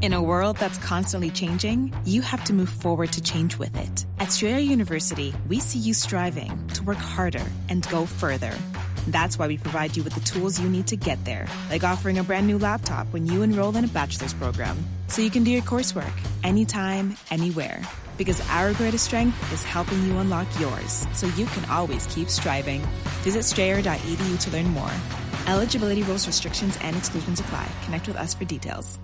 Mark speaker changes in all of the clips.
Speaker 1: In a world that's constantly changing, you have to move forward to change with it. At Strayer University, we see you striving to work harder and go further. That's why we provide you with the tools you need to get there, like offering a brand new laptop when you enroll in a bachelor's program, so you can do your coursework anytime, anywhere. Because our greatest strength is helping you unlock yours, so you can always keep striving. Visit strayer.edu to learn more. Eligibility rules, restrictions, and exclusions apply. Connect with us for details.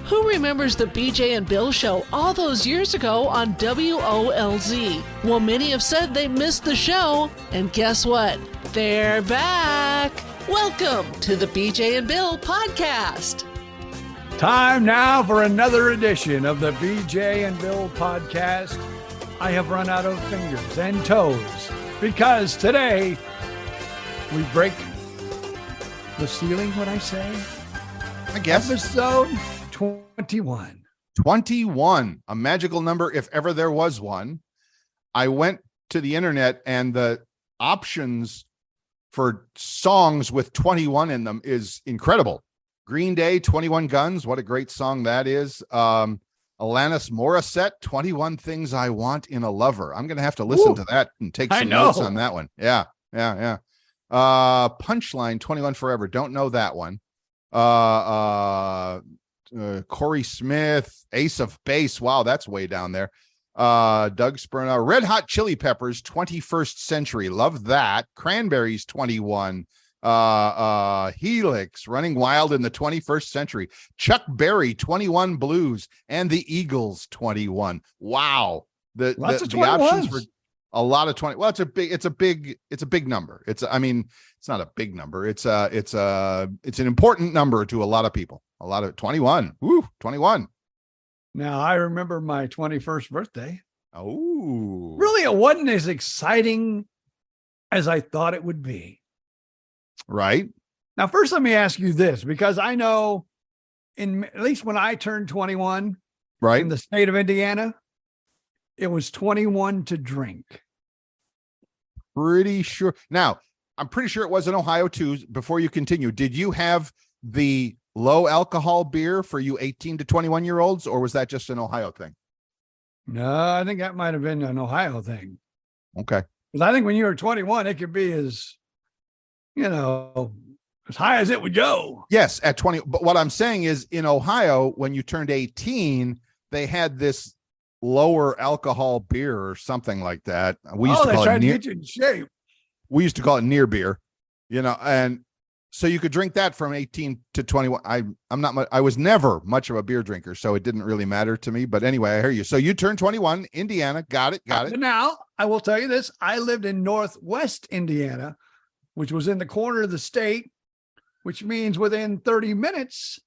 Speaker 2: Who remembers the BJ and Bill show all those years ago on WOLZ? Well, many have said they missed the show, and guess what? They're back! Welcome to the BJ and Bill podcast.
Speaker 3: Time now for another edition of the BJ and Bill podcast. I have run out of fingers and toes because today we break the ceiling, what I say?
Speaker 4: I guess.
Speaker 3: Episode 21.
Speaker 4: 21, a magical number if ever there was one. I went to the internet and the options for songs with 21 in them is incredible. Green Day, 21 Guns. What a great song that is. Alanis Morissette, 21 Things I Want in a Lover. I'm going to have to listen to that and take some notes on that one. Yeah. Punchline, 21 Forever. Don't know that one. Corey Smith, Ace of Base. Wow, that's way down there. Doug Spurna, Red Hot Chili Peppers, 21st Century. Love that. Cranberries, 21. Helix, Running Wild in the 21st Century. Chuck Berry, 21 Blues, and the Eagles, 21. Wow. The options for a lot of 20. Well, it's a big number. It's not a big number. It's an important number to a lot of people. A lot of 21. Woo, 21.
Speaker 3: Now, I remember my 21st birthday.
Speaker 4: Oh.
Speaker 3: Really, it wasn't as exciting as I thought it would be.
Speaker 4: Right.
Speaker 3: Now, first, let me ask you this, because I know at least when I turned 21 in the state of Indiana, it was 21 to drink.
Speaker 4: Pretty sure. Now, I'm pretty sure it was in Ohio too. Before you continue, did you have the low alcohol beer for you 18 to 21 year olds, or was that just an Ohio thing?
Speaker 3: No, I think that might have been an Ohio thing.
Speaker 4: Okay.
Speaker 3: Because I think when you were 21, it could be as high as it would go.
Speaker 4: Yes, at 20. But what I'm saying is in Ohio, when you turned 18, they had this lower alcohol beer or something like that. We used to call it
Speaker 3: to get you in shape.
Speaker 4: We used to call it near beer, and so you could drink that from 18 to 21. I was never much of a beer drinker, so it didn't really matter to me. But anyway, I hear you. So you turned 21, Indiana. Got it.
Speaker 3: But now I will tell you this. I lived in Northwest Indiana, which was in the corner of the state, which means within 30 minutes,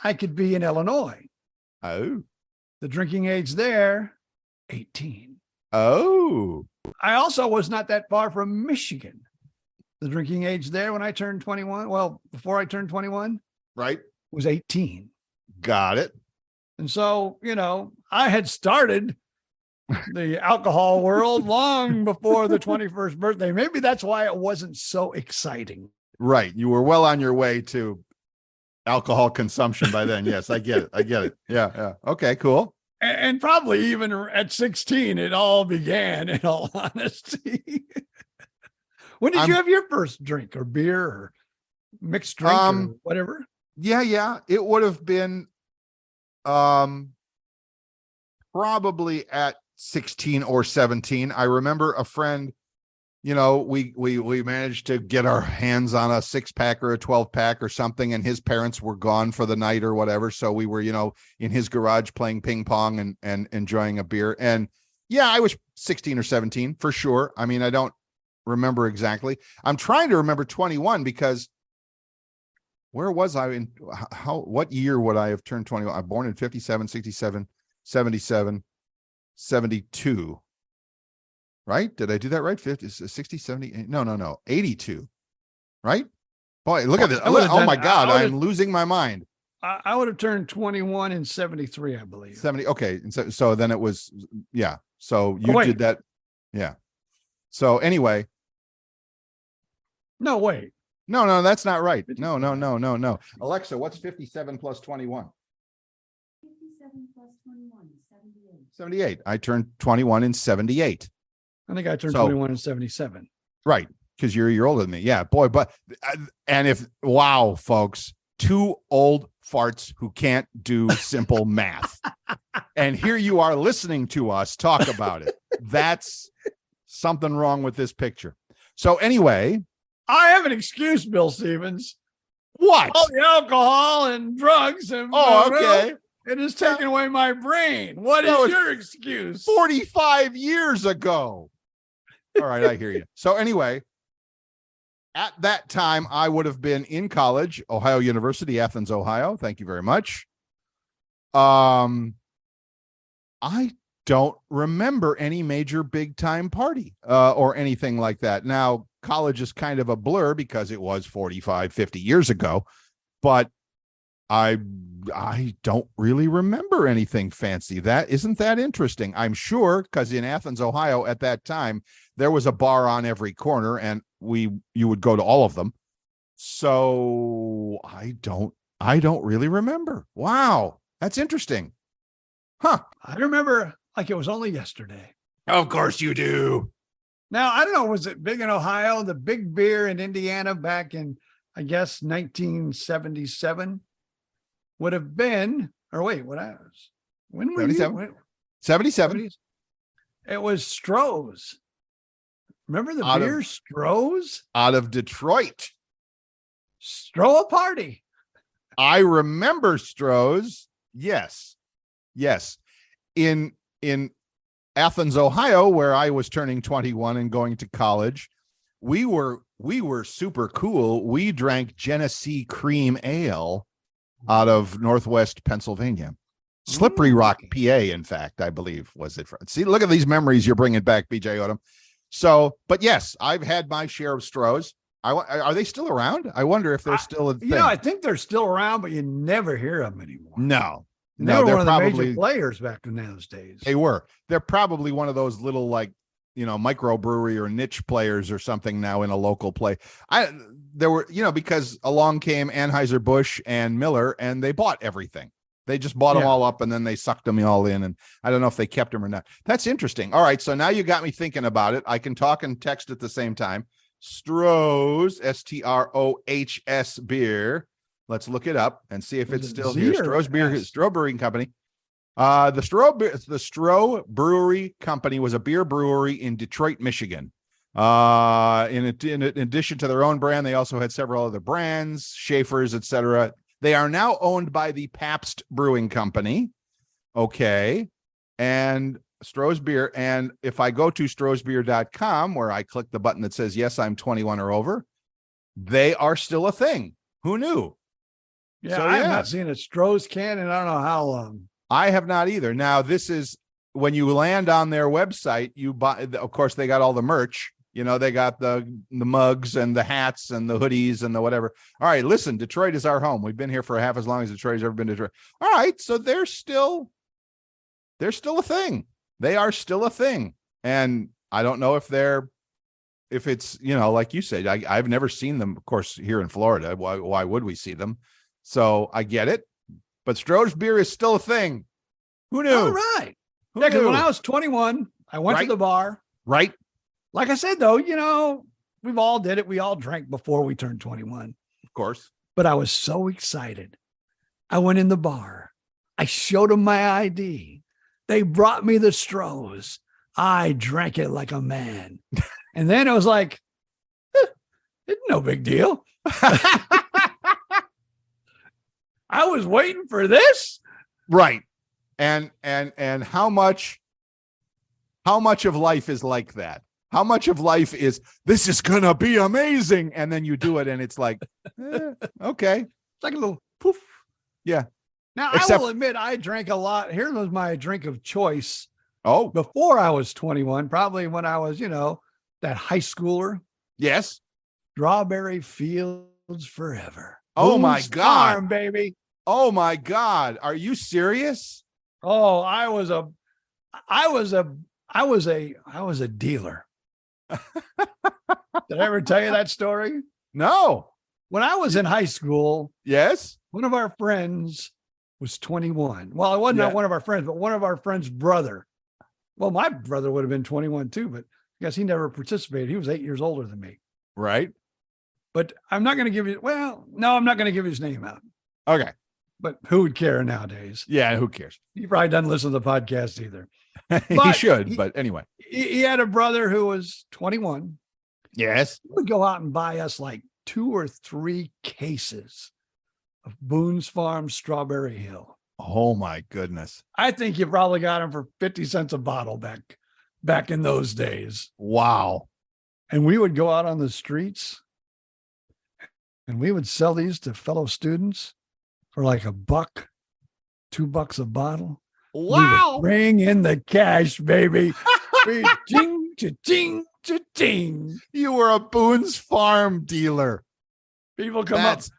Speaker 3: I could be in Illinois.
Speaker 4: Oh.
Speaker 3: The drinking age there, 18.
Speaker 4: Oh.
Speaker 3: I also was not that far from Michigan. The drinking age there when I turned 21, well, before I turned 21,
Speaker 4: right,
Speaker 3: was 18.
Speaker 4: Got it.
Speaker 3: And so, I had started the alcohol world long before the 21st birthday. Maybe that's why it wasn't so exciting.
Speaker 4: Right. You were well on your way to alcohol consumption by then. Yes, I get it. Yeah. Okay, cool.
Speaker 3: And probably even at 16, it all began, in all honesty. When did you have your first drink or beer or mixed drink or whatever?
Speaker 4: Yeah. It would have been probably at 16 or 17. I remember a friend, we managed to get our hands on a 6-pack or a 12-pack or something, and his parents were gone for the night or whatever. So we were, in his garage playing ping pong and enjoying a beer. And yeah, I was 16 or 17 for sure. I mean, I don't remember exactly. I'm trying to remember 21 because where was I what year would I have turned 21? I'm born in 57, 67, 77, 72. Right? Did I do that right? 50, 60, 70, no, 82. Right? Boy, look at this. Oh my God, I'm losing my mind.
Speaker 3: I would have turned 21 in 73, I believe.
Speaker 4: 70. Okay. And so then it was, yeah. So you did that. Yeah. So anyway.
Speaker 3: No, wait.
Speaker 4: No, that's not right. No. Alexa, what's 57 plus 21?
Speaker 5: 57 plus 21 is 78.
Speaker 4: 78. I turned 21 in 78.
Speaker 3: I think I turned
Speaker 4: So-
Speaker 3: 21 in 77.
Speaker 4: Right. Because you're a year older than me. Yeah, boy. But, wow, folks, two old farts who can't do simple math. And here you are listening to us talk about it. That's something wrong with this picture. So anyway,
Speaker 3: I have an excuse, Bill Stevens.
Speaker 4: what?
Speaker 3: All the alcohol and drugs and
Speaker 4: Okay.
Speaker 3: it has taken away my brain. What
Speaker 4: No,
Speaker 3: is
Speaker 4: it's
Speaker 3: your excuse?
Speaker 4: 45 years ago. All right, I hear you. So anyway, at that time, I would have been in college, Ohio University, Athens, Ohio. Thank you very much. I don't remember any major big time party or anything like that. Now, college is kind of a blur because it was 45, 50 years ago, but I don't really remember anything fancy. That isn't that interesting. I'm sure because in Athens, Ohio at that time, there was a bar on every corner and you would go to all of them. So I don't really remember. Wow. That's interesting. Huh.
Speaker 3: I remember like it was only yesterday.
Speaker 4: Of course you do.
Speaker 3: Now, I don't know, was it big in Ohio? The big beer in Indiana back in, I guess, 1977 would have been, or wait, when were
Speaker 4: 77.
Speaker 3: you?
Speaker 4: 77.
Speaker 3: It was Stroh's. Remember the
Speaker 4: Out of-
Speaker 3: beer Stroh's?
Speaker 4: Out of Detroit.
Speaker 3: Stroh a party.
Speaker 4: I remember Stroh's. Yes. In Athens, Ohio, where I was turning 21 and going to college, we were super cool. We drank Genesee Cream Ale out of Northwest Pennsylvania. Slippery Rock, PA, in fact, I believe was it. See, look at these memories you're bringing back, BJ Odom. So, but yes, I've had my share of Stroh's. Are they still around? I wonder if they're still a thing.
Speaker 3: I think they're still around, but you never hear them anymore.
Speaker 4: No,
Speaker 3: They were
Speaker 4: they're
Speaker 3: one of the
Speaker 4: probably
Speaker 3: major players back in those days.
Speaker 4: they were. They're probably one of those little microbrewery or niche players or something now in a local play. There were, because along came Anheuser-Busch and Miller and they bought everything. They just bought them all up and then they sucked them all in. And I don't know if they kept them or not. That's interesting. All right. So now you got me thinking about it. I can talk and text at the same time. Stroh's, Strohs beer. Let's look it up and see if it's still here. Stroh's beer, Stroh Brewing Company. The Stroh Brewery Company was a beer brewery in Detroit, Michigan. In addition to their own brand, they also had several other brands, Schaefer's, etc. They are now owned by the Pabst Brewing Company. Okay. And Stroh's Beer. And if I go to strohsbeer.com, where I click the button that says, yes, I'm 21 or over, they are still a thing. Who knew?
Speaker 3: Yeah,
Speaker 4: So,
Speaker 3: I have not seen a Stroh's can in I don't know how long.
Speaker 4: I have not either. Now, this is when you land on their website, you buy, of course, they got all the merch. They got the mugs and the hats and the hoodies and the whatever. All right, listen, Detroit is our home. We've been here for half as long as Detroit has ever been to Detroit. All right, so they're still a thing. They are still a thing. And I don't know if it's, like you said, I've never seen them, of course, here in Florida. Why would we see them? So I get it. But Stroh's beer is still a thing. Who knew?
Speaker 3: All right.
Speaker 4: Who
Speaker 3: Yeah, because
Speaker 4: knew?
Speaker 3: when I was 21, I went to the bar.
Speaker 4: Right.
Speaker 3: Like I said, though, we've all did it. We all drank before we turned 21.
Speaker 4: Of course.
Speaker 3: But I was so excited. I went in the bar. I showed them my ID. They brought me the Stroh's. I drank it like a man. And then it was like, it's no big deal. I was waiting for this.
Speaker 4: Right. And how much of life is like that? How much of life is, this is going to be amazing. And then you do it and it's like, okay.
Speaker 3: It's like a little poof.
Speaker 4: Yeah.
Speaker 3: Now,
Speaker 4: Except-
Speaker 3: I will admit, I drank a lot. Here was my drink of choice
Speaker 4: Oh,
Speaker 3: before I was 21, probably when I was, that high schooler.
Speaker 4: yes.
Speaker 3: Strawberry Fields Forever.
Speaker 4: Oh, my
Speaker 3: Boone's
Speaker 4: God.
Speaker 3: Farm, baby.
Speaker 4: Oh my God. Are you serious?
Speaker 3: Oh, I was a dealer. Did I ever tell you that story?
Speaker 4: No.
Speaker 3: when I was in high school,
Speaker 4: Yes.
Speaker 3: one of our friends was 21. Well, it wasn't
Speaker 4: Yeah.
Speaker 3: not one of our friends, but one of our friends' brother. Well, my brother would have been 21 too, but I guess he never participated. He was 8 years older than me.
Speaker 4: Right.
Speaker 3: But I'm not going to give you, well, no, I'm not going to give his name out.
Speaker 4: Okay.
Speaker 3: But who would care nowadays?
Speaker 4: Yeah. Who cares?
Speaker 3: He probably doesn't listen to the podcast either.
Speaker 4: He
Speaker 3: But
Speaker 4: should, but anyway.
Speaker 3: He had a brother who was 21.
Speaker 4: Yes.
Speaker 3: He would go out and buy us like 2 or 3 cases of Boone's Farm Strawberry Hill.
Speaker 4: Oh my goodness.
Speaker 3: I think you probably got them for 50 cents a bottle back in those days.
Speaker 4: Wow.
Speaker 3: And we would go out on the streets and we would sell these to fellow students for like $1, $2 a bottle. We would bring in the cash, baby. We ting, cha-ting, cha-ting.
Speaker 4: You were a Boone's Farm dealer.
Speaker 3: People come
Speaker 4: That's
Speaker 3: up.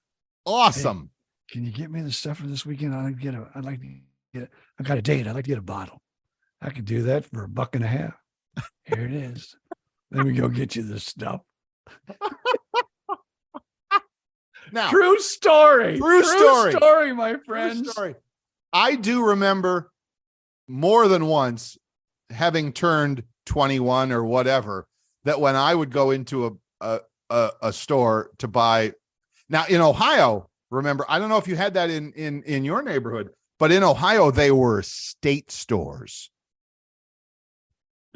Speaker 4: awesome.
Speaker 3: Can you get me the stuff for this weekend? I'd like to get I got a date. I'd like to get a bottle. I could do that for $1.50. Here it is. Let me go get you the stuff.
Speaker 4: Now,
Speaker 3: True story.
Speaker 4: True story.
Speaker 3: My friends.
Speaker 4: true story. I do remember more than once having turned 21 or whatever, that when I would go into a store to buy. Now in Ohio, remember, I don't know if you had that in your neighborhood, but in Ohio, they were state stores.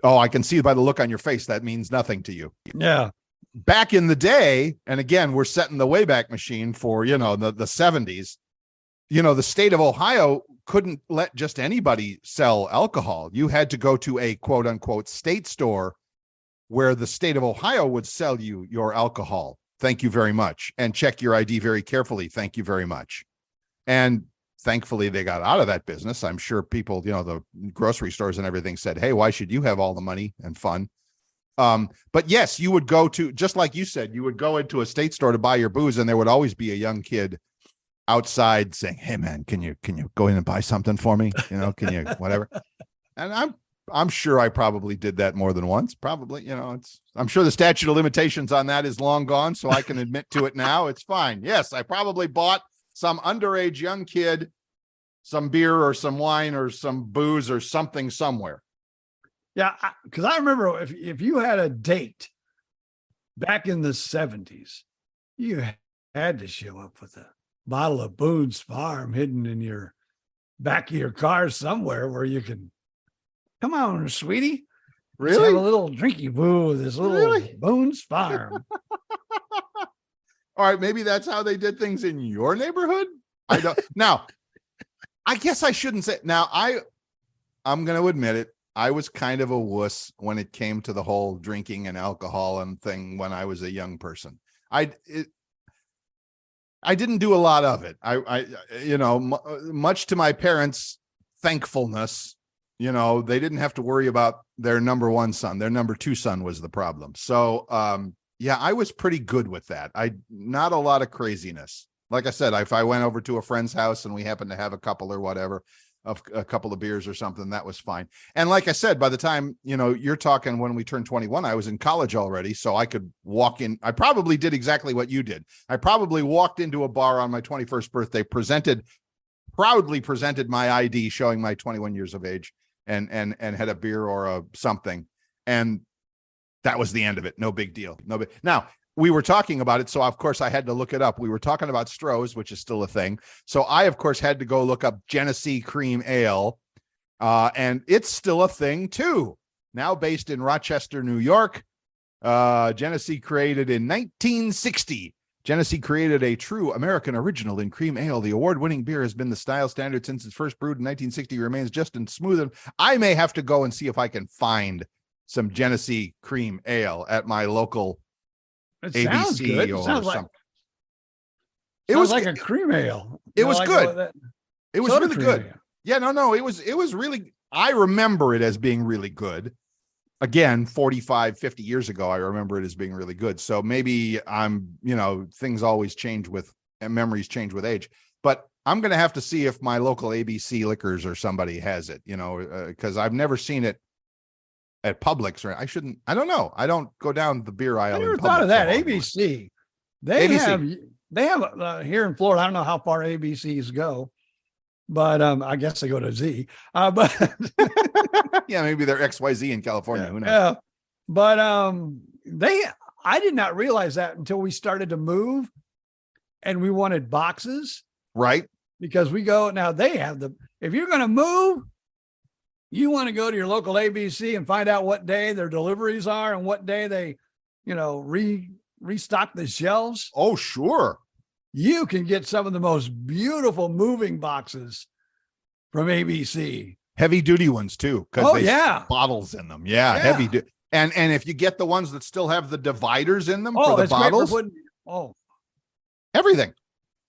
Speaker 4: Oh, I can see by the look on your face that means nothing to you.
Speaker 3: Yeah.
Speaker 4: Back in the day, and again, we're setting the Wayback Machine for, the 70s, the state of Ohio couldn't let just anybody sell alcohol. You had to go to a quote unquote state store where the state of Ohio would sell you your alcohol. Thank you very much. And check your ID very carefully. Thank you very much. And thankfully they got out of that business. I'm sure people, the grocery stores and everything said, hey, why should you have all the money and fun? But yes, you would go to, just like you said, you would go into a state store to buy your booze, and there would always be a young kid outside saying, hey man, can you go in and buy something for me? Can you, whatever. And I'm sure I probably did that more than once. Probably, I'm sure the statute of limitations on that is long gone, so I can admit to it now. It's fine. Yes, I probably bought some underage young kid some beer or some wine or some booze or something somewhere.
Speaker 3: Yeah, because I remember if you had a date back in the 70s, you had to show up with a bottle of Boone's Farm hidden in your back of your car somewhere where you can, come on, sweetie. Let's
Speaker 4: Really?
Speaker 3: have a little drinky boo with this little Boone's Farm.
Speaker 4: All right, maybe that's how they did things in your neighborhood. I don't. Now, I guess I shouldn't say. Now, I'm going to admit it. I was kind of a wuss when it came to the whole drinking and alcohol and thing when I was a young person. I didn't do a lot of it. Much to my parents' thankfulness, they didn't have to worry about their number 1 son. Their number 2 son was the problem. So, yeah, I was pretty good with that. Not a lot of craziness. Like I said, if I went over to a friend's house and we happened to have a couple or whatever, of a couple of beers or something, that was fine. And like I said, by the time, you're talking when we turned 21, I was in college already. So I could walk in. I probably did exactly what you did. I probably walked into a bar on my 21st birthday, proudly presented my ID showing my 21 years of age and had a beer or something. And that was the end of it. No big deal. Now, we were talking about it, so of course I had to look it up. We were talking about Stroh's, which is still a thing. So I, of course, had to go look up Genesee Cream Ale, and it's still a thing too. Now based in Rochester, New York, Genesee created in 1960. Genesee created a true American original in cream ale. The award-winning beer has been the style standard since its first brewed in 1960. Remains just and smooth. I may have to go and see if I can find some Genesee Cream Ale at my local
Speaker 3: It
Speaker 4: ABC
Speaker 3: sounds good. It
Speaker 4: or
Speaker 3: sounds
Speaker 4: something.
Speaker 3: It was like a cream ale.
Speaker 4: It was good.
Speaker 3: That.
Speaker 4: It was
Speaker 3: Soda
Speaker 4: really
Speaker 3: cream
Speaker 4: good.
Speaker 3: ale.
Speaker 4: Yeah, no, it was really, I remember it as being really good. Again, 45, 50 years ago, I remember it as being really good. So maybe things always change and memories change with age, but I'm going to have to see if my local ABC Liquors or somebody has it, because I've never seen it at Publix, or I don't know. I don't go down the beer aisle.
Speaker 3: I never thought of that. ABC. They
Speaker 4: ABC.
Speaker 3: have they have here in Florida. I don't know how far ABCs go, but I guess they go to Z. But
Speaker 4: Yeah, maybe they're XYZ in California. Who knows?
Speaker 3: yeah, but I did not realize that until we started to move, and we wanted boxes,
Speaker 4: Right.
Speaker 3: because we go now. They have if you're going to move, you want to go to your local ABC and find out what day their deliveries are and what day they, restock the shelves.
Speaker 4: Oh, sure.
Speaker 3: You can get some of the most beautiful moving boxes from ABC.
Speaker 4: Heavy duty ones too.
Speaker 3: Oh,
Speaker 4: They
Speaker 3: yeah.
Speaker 4: bottles in them. Yeah.
Speaker 3: Yeah.
Speaker 4: Heavy duty. And if you get the ones that still have the dividers in them
Speaker 3: Oh,
Speaker 4: for the
Speaker 3: that's great for
Speaker 4: bottles,
Speaker 3: putting,
Speaker 4: everything.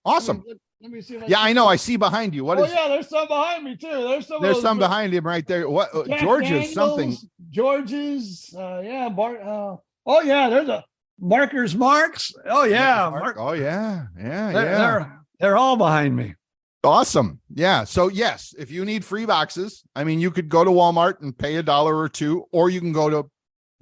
Speaker 4: Awesome.
Speaker 3: Let me see. If
Speaker 4: Yeah, I know. I see behind you. What is?
Speaker 3: yeah, there's some behind me too.
Speaker 4: There's some behind him right there. What?
Speaker 3: Jack
Speaker 4: George's
Speaker 3: Daniels,
Speaker 4: something.
Speaker 3: George's. Oh yeah, there's a Markers Marks. Oh yeah,
Speaker 4: Oh yeah. Yeah.
Speaker 3: they're all behind me.
Speaker 4: Awesome. Yeah. So yes, if you need free boxes, I mean, you could go to Walmart and pay $1 or $2, or you can go to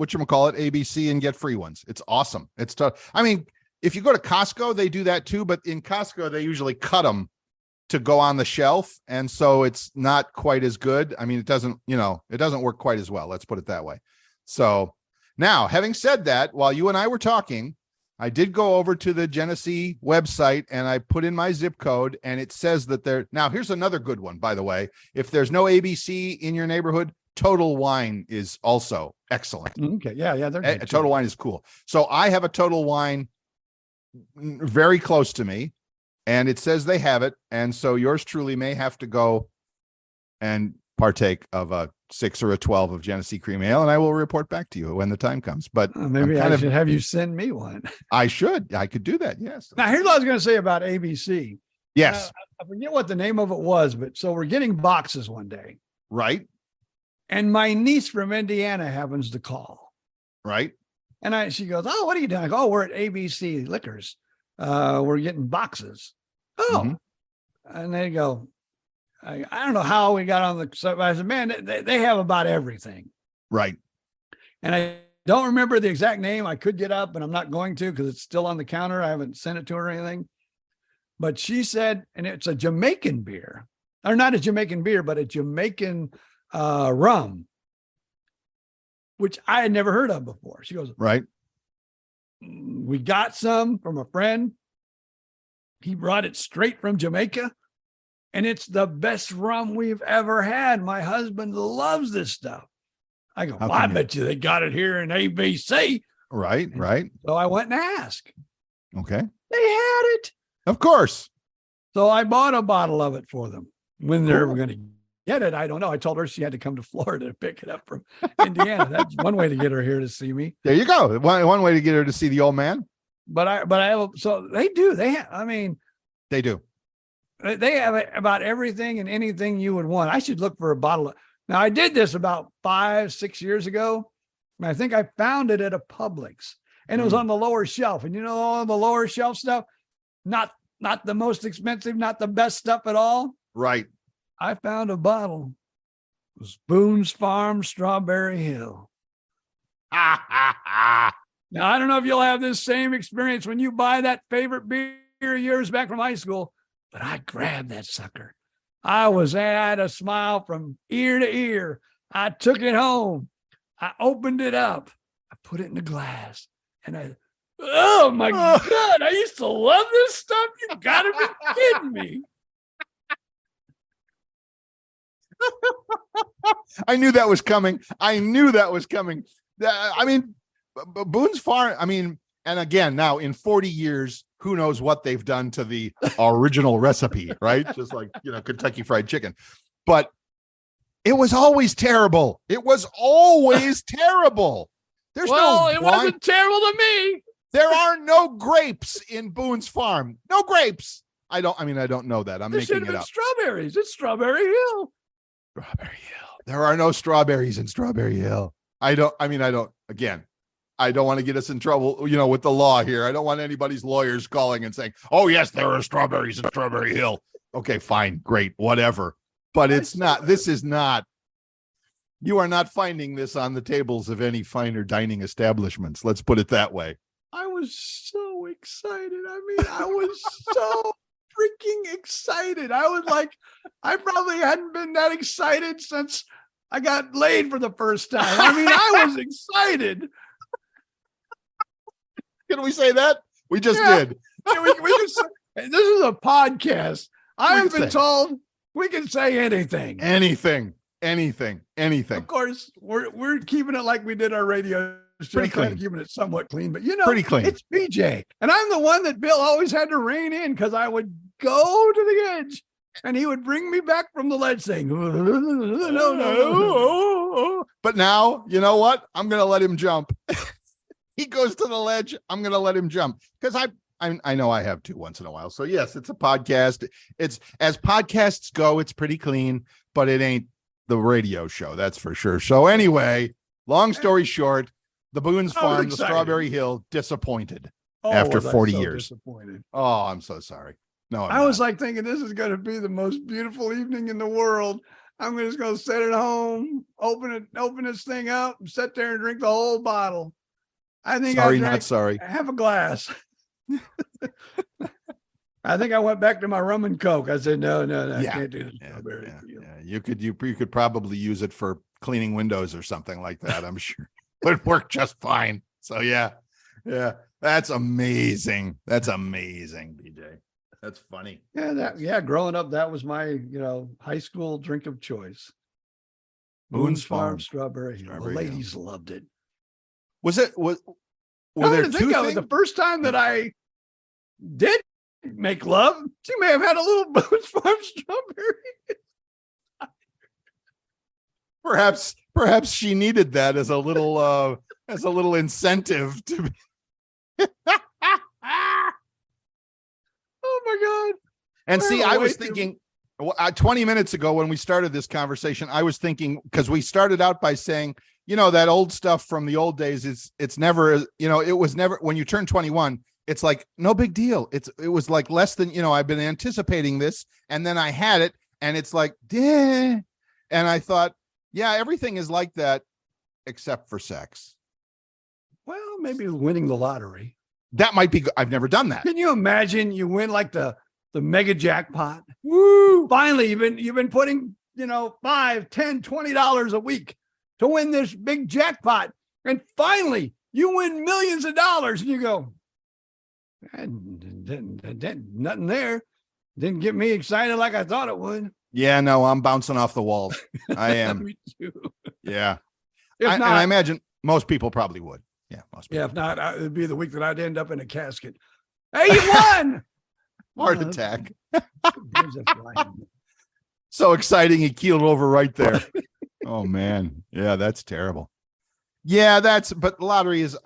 Speaker 4: whatchamacallit, ABC, and get free ones. It's awesome. It's tough. I mean, if you go to Costco, they do that too, but in Costco, they usually cut them to go on the shelf. And so it's not quite as good. I mean, it doesn't work quite as well. Let's put it that way. So now, having said that, while you and I were talking, I did go over to the Genesee website and I put in my zip code, and it says that now here's another good one, by the way. If there's no ABC in your neighborhood, Total Wine is also excellent.
Speaker 3: Okay. Yeah. They're good
Speaker 4: Total Wine is cool. So I have a Total Wine very close to me, and it says they have it. And so yours truly may have to go and partake of a 6 or a 12 of Genesee Cream Ale, and I will report back to you when the time comes. But
Speaker 3: maybe I should have you send me one.
Speaker 4: I could do that. Yes.
Speaker 3: Now, here's what I was going to say about ABC.
Speaker 4: Yes.
Speaker 3: I forget what the name of it was, but so we're getting boxes one day,
Speaker 4: Right.
Speaker 3: and my niece from Indiana happens to call,
Speaker 4: Right.
Speaker 3: and she goes, "Oh, what are you doing?" I go, "Oh, we're at ABC Liquors. We're getting boxes." Oh, and they go, I don't know how we got on the subject. I said, "Man, they have about everything."
Speaker 4: Right.
Speaker 3: And I don't remember the exact name. I could get up, and I'm not going to because it's still on the counter. I haven't sent it to her or anything. But she said, and it's a Jamaican beer, or not a Jamaican beer, but a Jamaican rum, which I had never heard of before. She goes,
Speaker 4: Right.
Speaker 3: "We got some from a friend. He brought it straight from Jamaica, and it's the best rum we've ever had. My husband loves this stuff." I go, "Well, I bet you they got it here in ABC."
Speaker 4: Right. Right.
Speaker 3: So I went and asked.
Speaker 4: Okay.
Speaker 3: They had it.
Speaker 4: Of course.
Speaker 3: So I bought a bottle of it for them. When they're going to get it, I don't know. I told her she had to come to Florida to pick it up from Indiana. That's one way to get her here to see me.
Speaker 4: There you go. One way to get her to see the old man.
Speaker 3: But I have, so they do. They have,
Speaker 4: They do.
Speaker 3: they have about everything and anything you would want. I should look for a bottle. Now I did this about 5-6 years ago. And I think I found it at a Publix, and it was on the lower shelf. And all the lower shelf stuff, not the most expensive, not the best stuff at all.
Speaker 4: Right.
Speaker 3: I found a bottle. It was Boone's Farm Strawberry Hill. Now, I don't know if you'll have this same experience when you buy that favorite beer years back from high school, but I grabbed that sucker. I had a smile from ear to ear. I took it home. I opened it up. I put it in the glass, and oh my God, I used to love this stuff. You gotta be kidding me.
Speaker 4: I knew that was coming. Boone's Farm, and again, now in 40 years, who knows what they've done to the original recipe, right? Just like, Kentucky Fried Chicken. But it was always terrible. It was always terrible. It
Speaker 3: wasn't terrible to me.
Speaker 4: There are no grapes in Boone's Farm. No grapes. I don't know that. I'm making it up.
Speaker 3: Strawberries. It's Strawberry Hill.
Speaker 4: Strawberry Hill. There are no strawberries in Strawberry Hill. I don't want to get us in trouble, with the law here. I don't want anybody's lawyers calling and saying, "Oh, yes, there are strawberries in Strawberry Hill." Okay, fine, great, whatever. But you are not finding this on the tables of any finer dining establishments. Let's put it that way.
Speaker 3: I was so excited. I mean, I was so freaking excited. I was like, I probably hadn't been that excited since I got laid for the first time. I mean, I was excited.
Speaker 4: Can we say that? We just did.
Speaker 3: We just, this is a podcast. I
Speaker 4: We
Speaker 3: have
Speaker 4: can
Speaker 3: been
Speaker 4: say.
Speaker 3: told we can say anything.
Speaker 4: Anything.
Speaker 3: Of course, we're keeping it like we did our radio show,
Speaker 4: Pretty
Speaker 3: kind of
Speaker 4: clean.
Speaker 3: keeping it somewhat clean. But
Speaker 4: Pretty clean.
Speaker 3: It's BJ, and I'm the one that Bill always had to rein in because I would go to the edge, and he would bring me back from the ledge saying, "No."
Speaker 4: But now, you know what? I'm going to let him jump. He goes to the ledge. I'm going to let him jump because I know I have to once in a while. So yes, it's a podcast. It's as podcasts go, it's pretty clean, but it ain't the radio show. That's for sure. So anyway, long story short, the Boone's
Speaker 3: I was
Speaker 4: Farm, the
Speaker 3: excited.
Speaker 4: Strawberry Hill, disappointed
Speaker 3: Oh,
Speaker 4: after
Speaker 3: was I
Speaker 4: 40
Speaker 3: so
Speaker 4: years.
Speaker 3: disappointed.
Speaker 4: Oh, I'm so sorry. No,
Speaker 3: I was like thinking this is going to be the most beautiful evening in the world. I'm just going to sit at home, open this thing up, and sit there and drink the whole bottle. I think
Speaker 4: sorry,
Speaker 3: I drank
Speaker 4: not sorry.
Speaker 3: half a glass. I think I went back to my rum and Coke. I said, no, I
Speaker 4: Yeah.
Speaker 3: can't do the
Speaker 4: Yeah,
Speaker 3: strawberry.
Speaker 4: yeah,
Speaker 3: deal.
Speaker 4: yeah. You could probably use it for cleaning windows or something like that. I'm sure would work just fine. So yeah, that's amazing. That's amazing, BJ. That's funny.
Speaker 3: Yeah, growing up, that was my, high school drink of choice. Boone's Farm Strawberry Hill. The
Speaker 4: Strawberry Hill.
Speaker 3: ladies loved it.
Speaker 4: Were
Speaker 3: Now
Speaker 4: there
Speaker 3: that I
Speaker 4: two
Speaker 3: think of it,
Speaker 4: things?
Speaker 3: the first time that I did make love, she may have had a little Boone's Farm Strawberry.
Speaker 4: Perhaps she needed that as a little incentive to be.
Speaker 3: Oh my God.
Speaker 4: And see,
Speaker 3: Well,
Speaker 4: I was
Speaker 3: wait,
Speaker 4: thinking 20 minutes ago when we started this conversation, I was thinking, because we started out by saying, that old stuff from the old days, it's never, it was never, when you turn 21, it's like, no big deal. It was like less than, I've been anticipating this. And then I had it and it's like, and I thought, yeah, everything is like that except for sex.
Speaker 3: Well, maybe winning the lottery.
Speaker 4: That might be good. I've never done that.
Speaker 3: Can you imagine you win like the mega jackpot?
Speaker 4: Woo!
Speaker 3: Finally, you've been putting, $5, $10, $20 a week to win this big jackpot. And finally you win millions of dollars and you go, nothing there. Didn't get me excited like I thought it would.
Speaker 4: Yeah, no, I'm bouncing off the walls. I am.
Speaker 3: Me too.
Speaker 4: Yeah.
Speaker 3: If
Speaker 4: And I imagine most people probably would. Yeah, most people.
Speaker 3: if not, it'd be the week that I'd end up in a casket. Hey, you won!
Speaker 4: Heart attack.
Speaker 3: There's a fly.
Speaker 4: So exciting. He keeled over right there. Oh, man. Yeah, that's terrible. Yeah, but lottery is,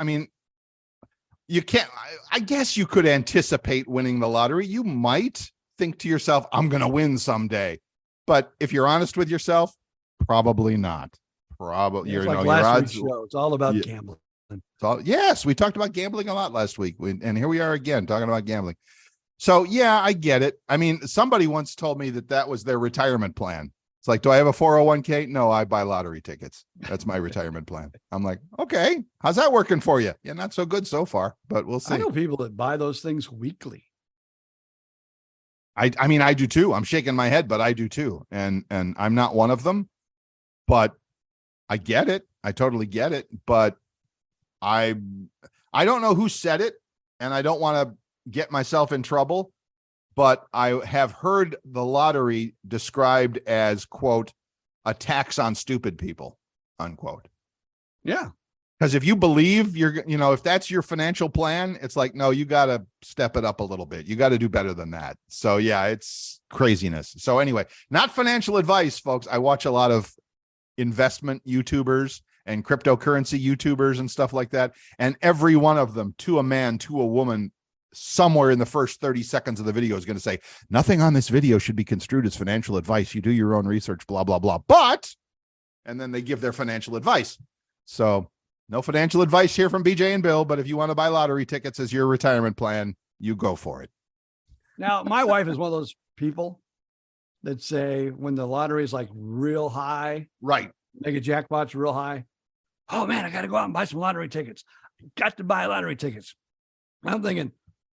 Speaker 4: you can't, I guess you could anticipate winning the lottery. You might think to yourself, I'm going to win someday. But if you're honest with yourself, probably not. Probably,
Speaker 3: It's
Speaker 4: your
Speaker 3: like last
Speaker 4: odds.
Speaker 3: week's show. It's all about
Speaker 4: Yeah.
Speaker 3: gambling.
Speaker 4: Yes, we talked about gambling a lot last week. And here we are again talking about gambling. So, yeah, I get it. Somebody once told me that was their retirement plan. It's like, do I have a 401k? No, I buy lottery tickets. That's my retirement plan. I'm like, okay, how's that working for you? Yeah, not so good so far, but we'll see.
Speaker 3: I know people that buy those things weekly.
Speaker 4: I do too. I'm shaking my head, but I do too. And I'm not one of them, but I get it. I totally get it. But I don't know who said it, and I don't want to get myself in trouble, but I have heard the lottery described as, quote, a tax on stupid people, unquote.
Speaker 3: Yeah.
Speaker 4: Because if you believe if that's your financial plan, it's like, no, you got to step it up a little bit. You got to do better than that. So yeah, it's craziness. So anyway, not financial advice, folks. I watch a lot of investment YouTubers and cryptocurrency YouTubers and stuff like that. And every one of them, to a man, to a woman, somewhere in the first 30 seconds of the video is going to say, nothing on this video should be construed as financial advice. You do your own research, blah, blah, blah. But, and then they give their financial advice. So no financial advice here from BJ and Bill, but if you want to buy lottery tickets as your retirement plan, you go for it.
Speaker 3: Now, my wife is one of those people that say when the lottery is like real high,
Speaker 4: Right.
Speaker 3: mega jackpot's real high. Oh man, I got to go out and buy some lottery tickets. Got to buy lottery tickets. I'm thinking,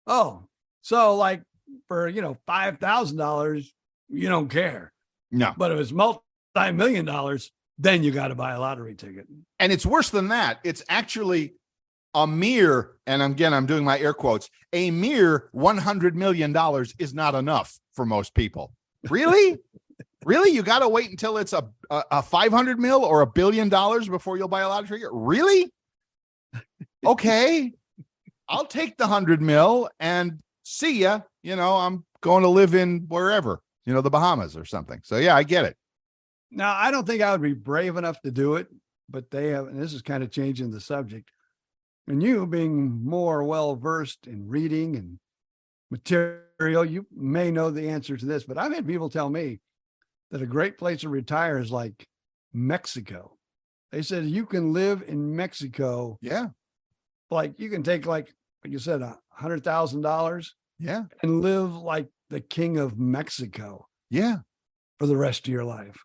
Speaker 3: oh, so like for, $5,000, you don't care.
Speaker 4: No.
Speaker 3: But if it's multi-million dollars, then you got to buy a lottery ticket.
Speaker 4: And it's worse than that. It's actually a mere, and again, I'm doing my air quotes, a mere $100 million is not enough for most people. Really? Really? You got to wait until it's a 500 mil or $1 billion before you'll buy a lottery ticket? Really? Okay. I'll take the 100 mil and see ya. I'm going to live in wherever, the Bahamas or something. So yeah, I get it.
Speaker 3: Now, I don't think I would be brave enough to do it, but they have, and this is kind of changing the subject. And you being more well-versed in reading and material, you may know the answer to this, but I've had people tell me that a great place to retire is like Mexico. They said you can live in Mexico.
Speaker 4: Yeah.
Speaker 3: Like you can take like you said, $100,000.
Speaker 4: Yeah.
Speaker 3: And live like the king of Mexico.
Speaker 4: Yeah.
Speaker 3: For the rest of your life.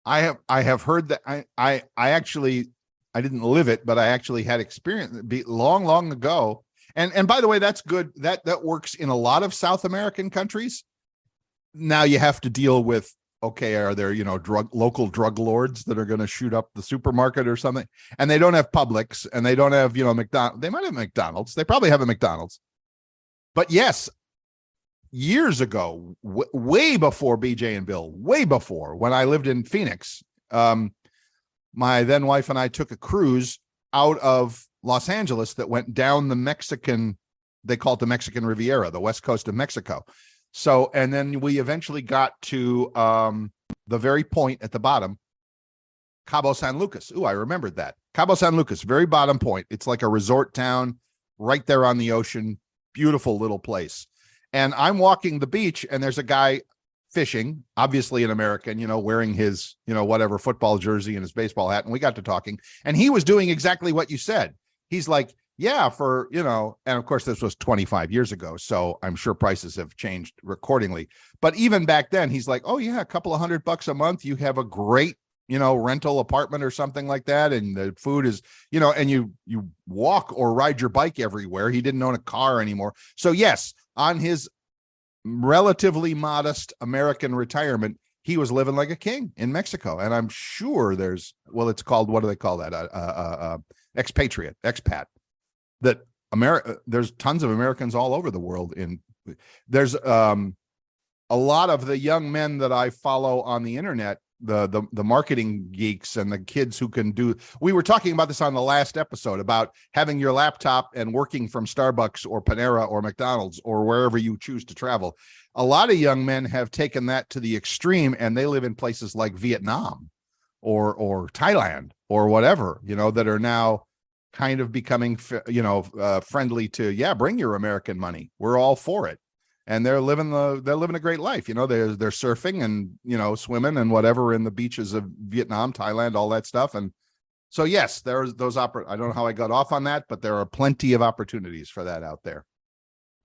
Speaker 4: I have heard that. I actually, I didn't live it, but I actually had experience long ago. And by the way, that's good. That works in a lot of South American countries. Now you have to deal with, okay, are there, local drug lords that are going to shoot up the supermarket or something? And they don't have Publix and they don't have, McDonald's. They might have McDonald's. They probably have a McDonald's. But yes, years ago, way before BJ and Bill, way before, when I lived in Phoenix, my then wife and I took a cruise out of Los Angeles that went down the Mexican, they call it the Mexican Riviera, the west coast of Mexico. So, and then we eventually got to the very point at the bottom, Cabo San Lucas. Ooh, I remembered that. Cabo San Lucas, very bottom point. It's like a resort town right there on the ocean. Beautiful little place. And I'm walking the beach and there's a guy fishing, obviously an American, wearing his, whatever football jersey and his baseball hat. And we got to talking and he was doing exactly what you said. He's like, yeah, for, and of course this was 25 years ago. So I'm sure prices have changed accordingly. But even back then he's like, oh yeah, a couple of $100 a month. You have a great, rental apartment or something like that. And the food is, and you walk or ride your bike everywhere. He didn't own a car anymore. So yes, on his relatively modest American retirement, he was living like a king in Mexico. And I'm sure there's, it's called, what do they call that? Expat. That there's tons of Americans all over the world. There's a lot of the young men that I follow on the internet, the marketing geeks and the kids who can do, we were talking about this on the last episode about having your laptop and working from Starbucks or Panera or McDonald's or wherever you choose to travel. A lot of young men have taken that to the extreme and they live in places like Vietnam or Thailand or whatever, that are now kind of becoming, friendly to, bring your American money. We're all for it. And they're living a great life. They're surfing and, swimming and whatever in the beaches of Vietnam, Thailand, all that stuff. And so, yes, there's those I don't know how I got off on that, but there are plenty of opportunities for that out there.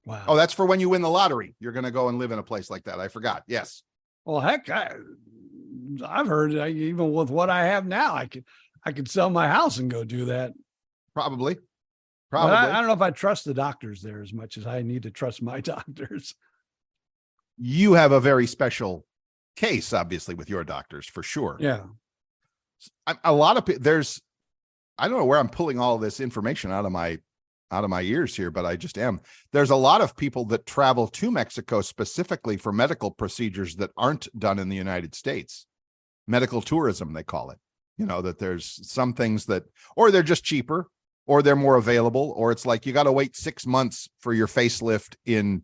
Speaker 3: Wow.
Speaker 4: Oh, that's for when you win the lottery. You're going to go and live in a place like that. I forgot. Yes.
Speaker 3: Well, heck, I've heard even with what I have now, I could sell my house and go do that.
Speaker 4: Probably.
Speaker 3: But I don't know if I trust the doctors there as much as I need to trust my doctors.
Speaker 4: You have a very special case, obviously, with your doctors, for sure.
Speaker 3: Yeah.
Speaker 4: A lot of I don't know where I'm pulling all this information out of my ears here, but I just am. There's a lot of people that travel to Mexico specifically for medical procedures that aren't done in the United States. Medical tourism, they call it. That there's some things that, or they're just cheaper, or they're more available, or it's like you got to wait 6 months for your facelift in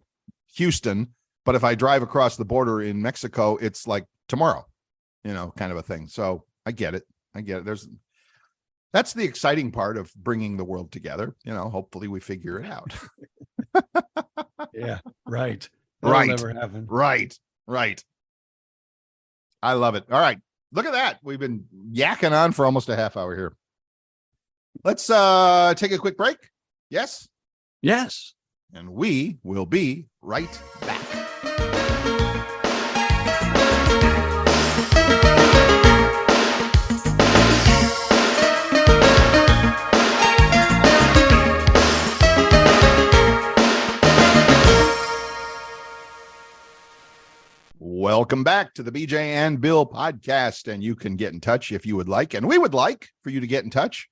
Speaker 4: Houston. But if I drive across the border in Mexico, it's like tomorrow, kind of a thing. So I get it. That's the exciting part of bringing the world together. Hopefully we figure it out.
Speaker 3: Yeah. Right.
Speaker 4: Right.
Speaker 3: That'll never happen.
Speaker 4: Right. I love it. All right. Look at that. We've been yakking on for almost a half hour here. Let's take a quick break. Yes?
Speaker 3: Yes.
Speaker 4: And we will be right back. Welcome back to the BJ and Bill podcast. And you can get in touch if you would like. And we would like for you to get in touch.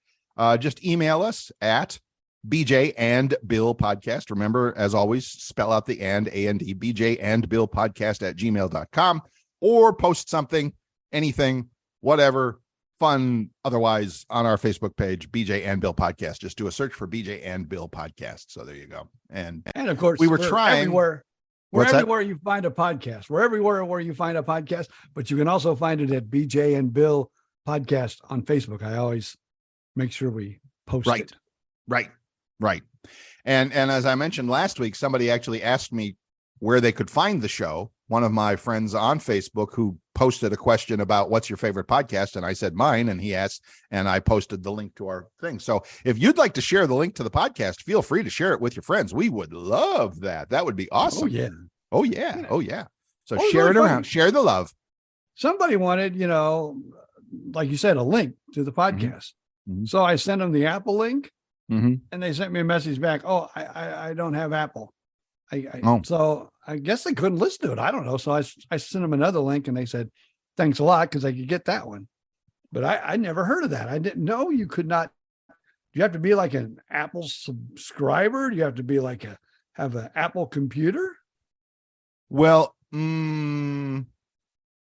Speaker 4: Just email us at BJ and Bill podcast. Remember, as always, spell out the A-N-D, BJ and Bill podcast at gmail.com, or post something, anything, whatever, fun, otherwise, on our Facebook page, BJ and Bill podcast. Just do a search for BJ and Bill podcast. So there you go. And
Speaker 3: of course,
Speaker 4: we were trying
Speaker 3: everywhere. We're
Speaker 4: What's that?
Speaker 3: everywhere you find a podcast. We're everywhere where you find a podcast, but you can also find it at BJ and Bill podcast on Facebook. I always make sure we post it.
Speaker 4: Right. And as I mentioned last week, somebody actually asked me where they could find the show. One of my friends on Facebook who posted a question about what's your favorite podcast. And I said mine, and he asked, and I posted the link to our thing. So if you'd like to share the link to the podcast, feel free to share it with your friends. We would love that. That would be awesome. Oh yeah. So share it around, share the love.
Speaker 3: Somebody wanted, like you said, a link to the podcast.
Speaker 4: Mm-hmm.
Speaker 3: So I sent them the Apple link,
Speaker 4: Mm-hmm.
Speaker 3: and they sent me a message back. Oh, I don't have Apple.
Speaker 4: Oh.
Speaker 3: So I guess they couldn't listen to it. I don't know. So I sent them another link, and they said, thanks a lot, because I could get that one. But I never heard of that. I didn't know you could not. Do you have to be like an Apple subscriber? Do you have to be like have an Apple computer?
Speaker 4: Well,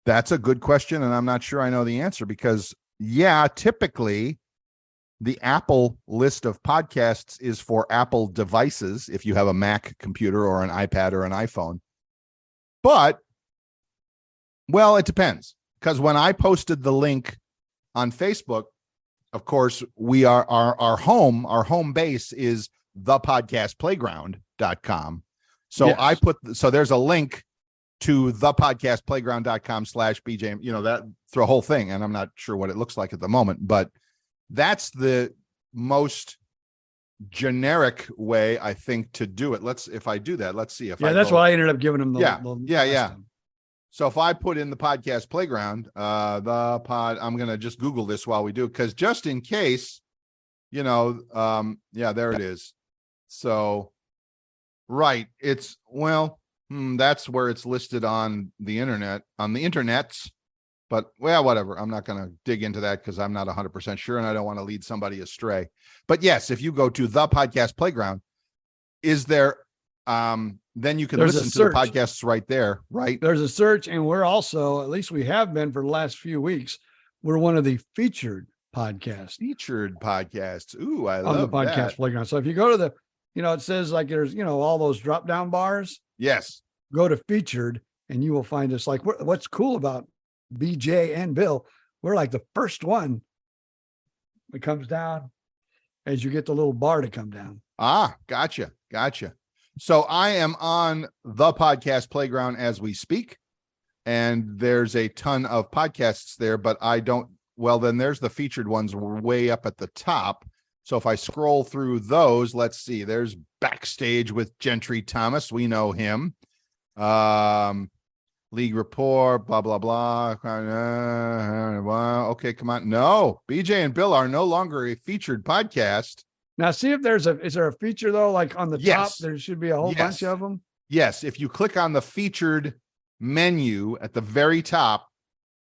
Speaker 4: that's a good question, and I'm not sure I know the answer because, typically the Apple list of podcasts is for Apple devices if you have a Mac computer or an iPad or an iPhone. But, well, it depends, because when I posted the link on Facebook, of course, we are our home base is thepodcastplayground.com. So yes. So there's a link to thepodcastplayground.com/BJ, that through a whole thing. And I'm not sure what it looks like at the moment, but that's the most generic way, I think, to do it. If I do that, let's see if
Speaker 3: that's why I ended up giving them
Speaker 4: the So if I put in the podcast playground, I'm going to just Google this while we do it, because just in case, there it is. So, right. It's, that's where it's listed on the internets, but whatever. I'm not going to dig into that because I'm not 100% sure. And I don't want to lead somebody astray, but yes, if you go to the podcast playground, is there, then you can listen to the podcasts right there, right?
Speaker 3: There's a search, and we're also, at least we have been for the last few weeks, we're one of the featured podcasts.
Speaker 4: Ooh, I love
Speaker 3: the podcast
Speaker 4: that.
Speaker 3: playground. So if you go to it says like there's, all those drop down bars.
Speaker 4: Yes.
Speaker 3: Go to featured, and you will find us. Like, what's cool about BJ and Bill, we're like the first one that comes down as you get the little bar to come down.
Speaker 4: Gotcha. So I am on the podcast playground as we speak, and there's a ton of podcasts there, but then there's the featured ones way up at the top. So if I scroll through those, let's see, there's Backstage with Gentry Thomas. We know him. League Report, blah, blah, blah. Okay, come on. No, BJ and Bill are no longer a featured podcast.
Speaker 3: Now, see if is there a feature though? Like on the top, there should be a whole bunch of them.
Speaker 4: Yes. If you click on the featured menu at the very top,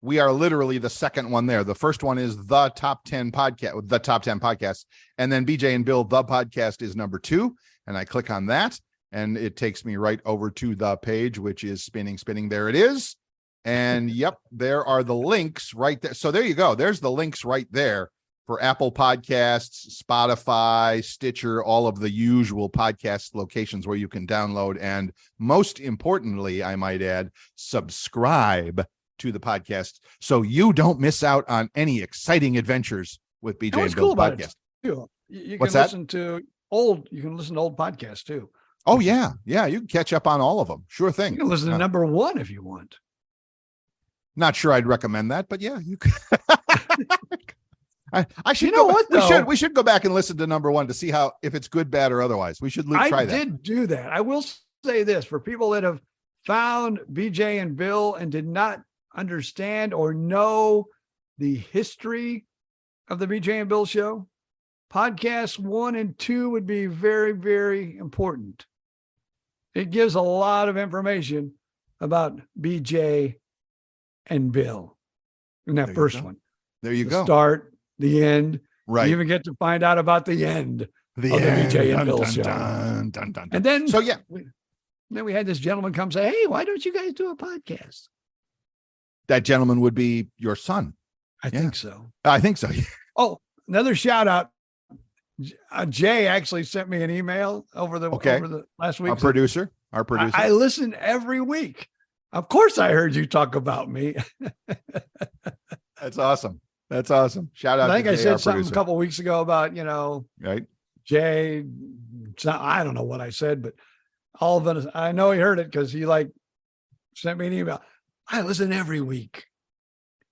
Speaker 4: we are literally the second one there. The first one is the top 10 podcasts. And then BJ and Bill, the podcast, is number 2. And I click on that, and it takes me right over to the page, which is spinning. There it is. And yep, there are the links right there. So there you go. There's the links right there for Apple Podcasts, Spotify, Stitcher, all of the usual podcast locations where you can download. And most importantly, I might add, subscribe to the podcast so you don't miss out on any exciting adventures with BJ and Bill podcast.
Speaker 3: You can listen to old podcasts too.
Speaker 4: Oh yeah. You can catch up on all of them. Sure thing.
Speaker 3: You can listen to number 1 if you want.
Speaker 4: Not sure I'd recommend that, but yeah, you can. I should we should go back and listen to number 1 to see if it's good, bad, or otherwise. We should try that.
Speaker 3: I did do that. I will say this for people that have found BJ and Bill and did not understand or know the history of the BJ and Bill show, podcasts 1 and 2 would be very, very important. It gives a lot of information about BJ and Bill in that
Speaker 4: There you
Speaker 3: first
Speaker 4: go.
Speaker 3: one.
Speaker 4: There you
Speaker 3: The
Speaker 4: go.
Speaker 3: start, the end.
Speaker 4: Right.
Speaker 3: You even get to find out about the end
Speaker 4: The
Speaker 3: of the
Speaker 4: end.
Speaker 3: BJ and
Speaker 4: Dun,
Speaker 3: Bill
Speaker 4: dun,
Speaker 3: show.
Speaker 4: dun, dun, dun, dun.
Speaker 3: And then,
Speaker 4: So yeah,
Speaker 3: then we had this gentleman come say, "Hey, why don't you guys do a podcast?"
Speaker 4: that gentleman would be your son.
Speaker 3: I think so.
Speaker 4: I think so.
Speaker 3: Oh, another shout out. Jay actually sent me an email over the last week.
Speaker 4: Our producer.
Speaker 3: I listen every week. Of course, I heard you talk about me.
Speaker 4: That's awesome. That's awesome. Shout out.
Speaker 3: I think
Speaker 4: to
Speaker 3: I
Speaker 4: Jay,
Speaker 3: said
Speaker 4: our
Speaker 3: something
Speaker 4: producer.
Speaker 3: a couple of weeks ago about,
Speaker 4: Right.
Speaker 3: Jay. I don't know what I said, but all of it, I know he heard it because he sent me an email. I listen every week.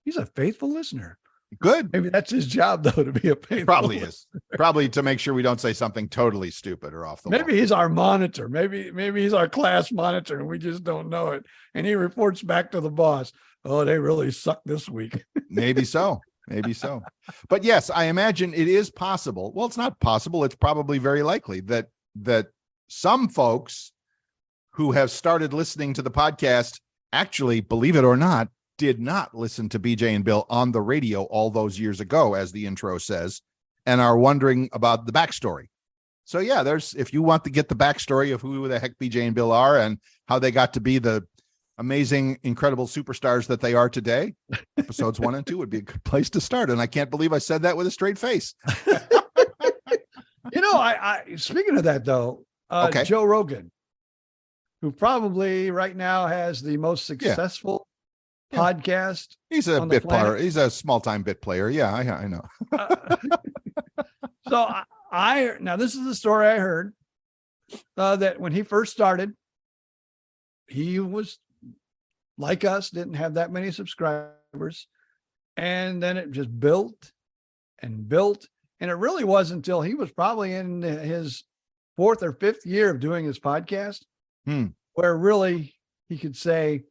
Speaker 3: He's a faithful listener.
Speaker 4: Good.
Speaker 3: Maybe that's his job, though, to be a faithful.
Speaker 4: Probably is. Probably to make sure we don't say something totally stupid or off the wall.
Speaker 3: Maybe he's our monitor. Maybe he's our class monitor, and we just don't know it. And he reports back to the boss. Oh, they really suck this week.
Speaker 4: Maybe so. Maybe so. But yes, I imagine it is possible. Well, it's not possible. It's probably very likely that some folks who have started listening to the podcast actually, believe it or not, did not listen to BJ and Bill on the radio all those years ago, as the intro says, and are wondering about the backstory. So yeah, if you want to get the backstory of who the heck BJ and Bill are and how they got to be the amazing, incredible superstars that they are today, episodes 1 and 2 would be a good place to start. And I can't believe I said that with a straight face.
Speaker 3: I speaking of that though,
Speaker 4: Okay.
Speaker 3: Joe Rogan, who probably right now has the most successful podcast.
Speaker 4: He's a
Speaker 3: on the
Speaker 4: bit player.
Speaker 3: planet.
Speaker 4: He's a small-time bit player. Yeah, I know.
Speaker 3: So now this is the story I heard that when he first started, he was like us, didn't have that many subscribers. And then it just built and built. And it really wasn't until he was probably in his 4th or 5th year of doing his podcast where really he could say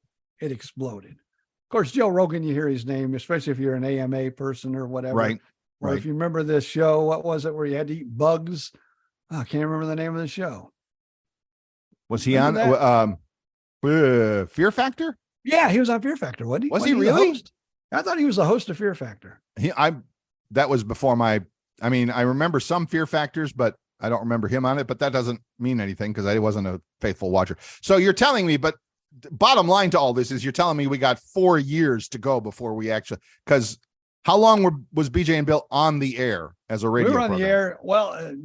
Speaker 3: it exploded. Of course, Joe Rogan, you hear his name, especially if you're an AMA person or whatever.
Speaker 4: Right.
Speaker 3: Or if you remember this show, what was it where you had to eat bugs? I can't remember the name of the show.
Speaker 4: Was he
Speaker 3: Remember
Speaker 4: on Fear Factor?
Speaker 3: Yeah, he was on Fear Factor, wasn't he?
Speaker 4: Was he
Speaker 3: the
Speaker 4: really?
Speaker 3: host? I thought he was the host of Fear Factor.
Speaker 4: That was before I remember some Fear Factors, but I don't remember him on it, but that doesn't mean anything because I wasn't a faithful watcher. So you're telling me, but bottom line to all this is you're telling me we got 4 years to go before we actually, because how long was BJ and Bill on the air as a radio
Speaker 3: We were on
Speaker 4: program?
Speaker 3: the air, well,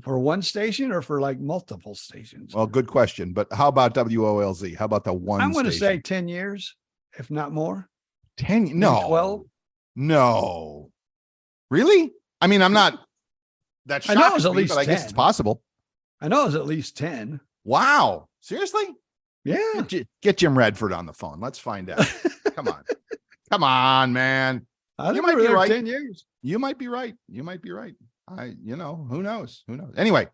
Speaker 3: for one station or for like multiple stations?
Speaker 4: Well, good question. But how about WOLZ? How about the one
Speaker 3: I'm going to
Speaker 4: station?
Speaker 3: say 10 years, if not more.
Speaker 4: 10? No.
Speaker 3: 12?
Speaker 4: No. Really? I mean, I'm not that shocked.
Speaker 3: I know it was at least
Speaker 4: but I guess
Speaker 3: 10.
Speaker 4: it's possible.
Speaker 3: I know it was at least 10.
Speaker 4: Wow. Seriously?
Speaker 3: Yeah.
Speaker 4: Get Jim Redford on the phone. Let's find out. Come on. Come on, man.
Speaker 3: I think
Speaker 4: You
Speaker 3: we
Speaker 4: might
Speaker 3: were
Speaker 4: be
Speaker 3: there
Speaker 4: right.
Speaker 3: 10 years.
Speaker 4: You might be right. Who knows? Anyway,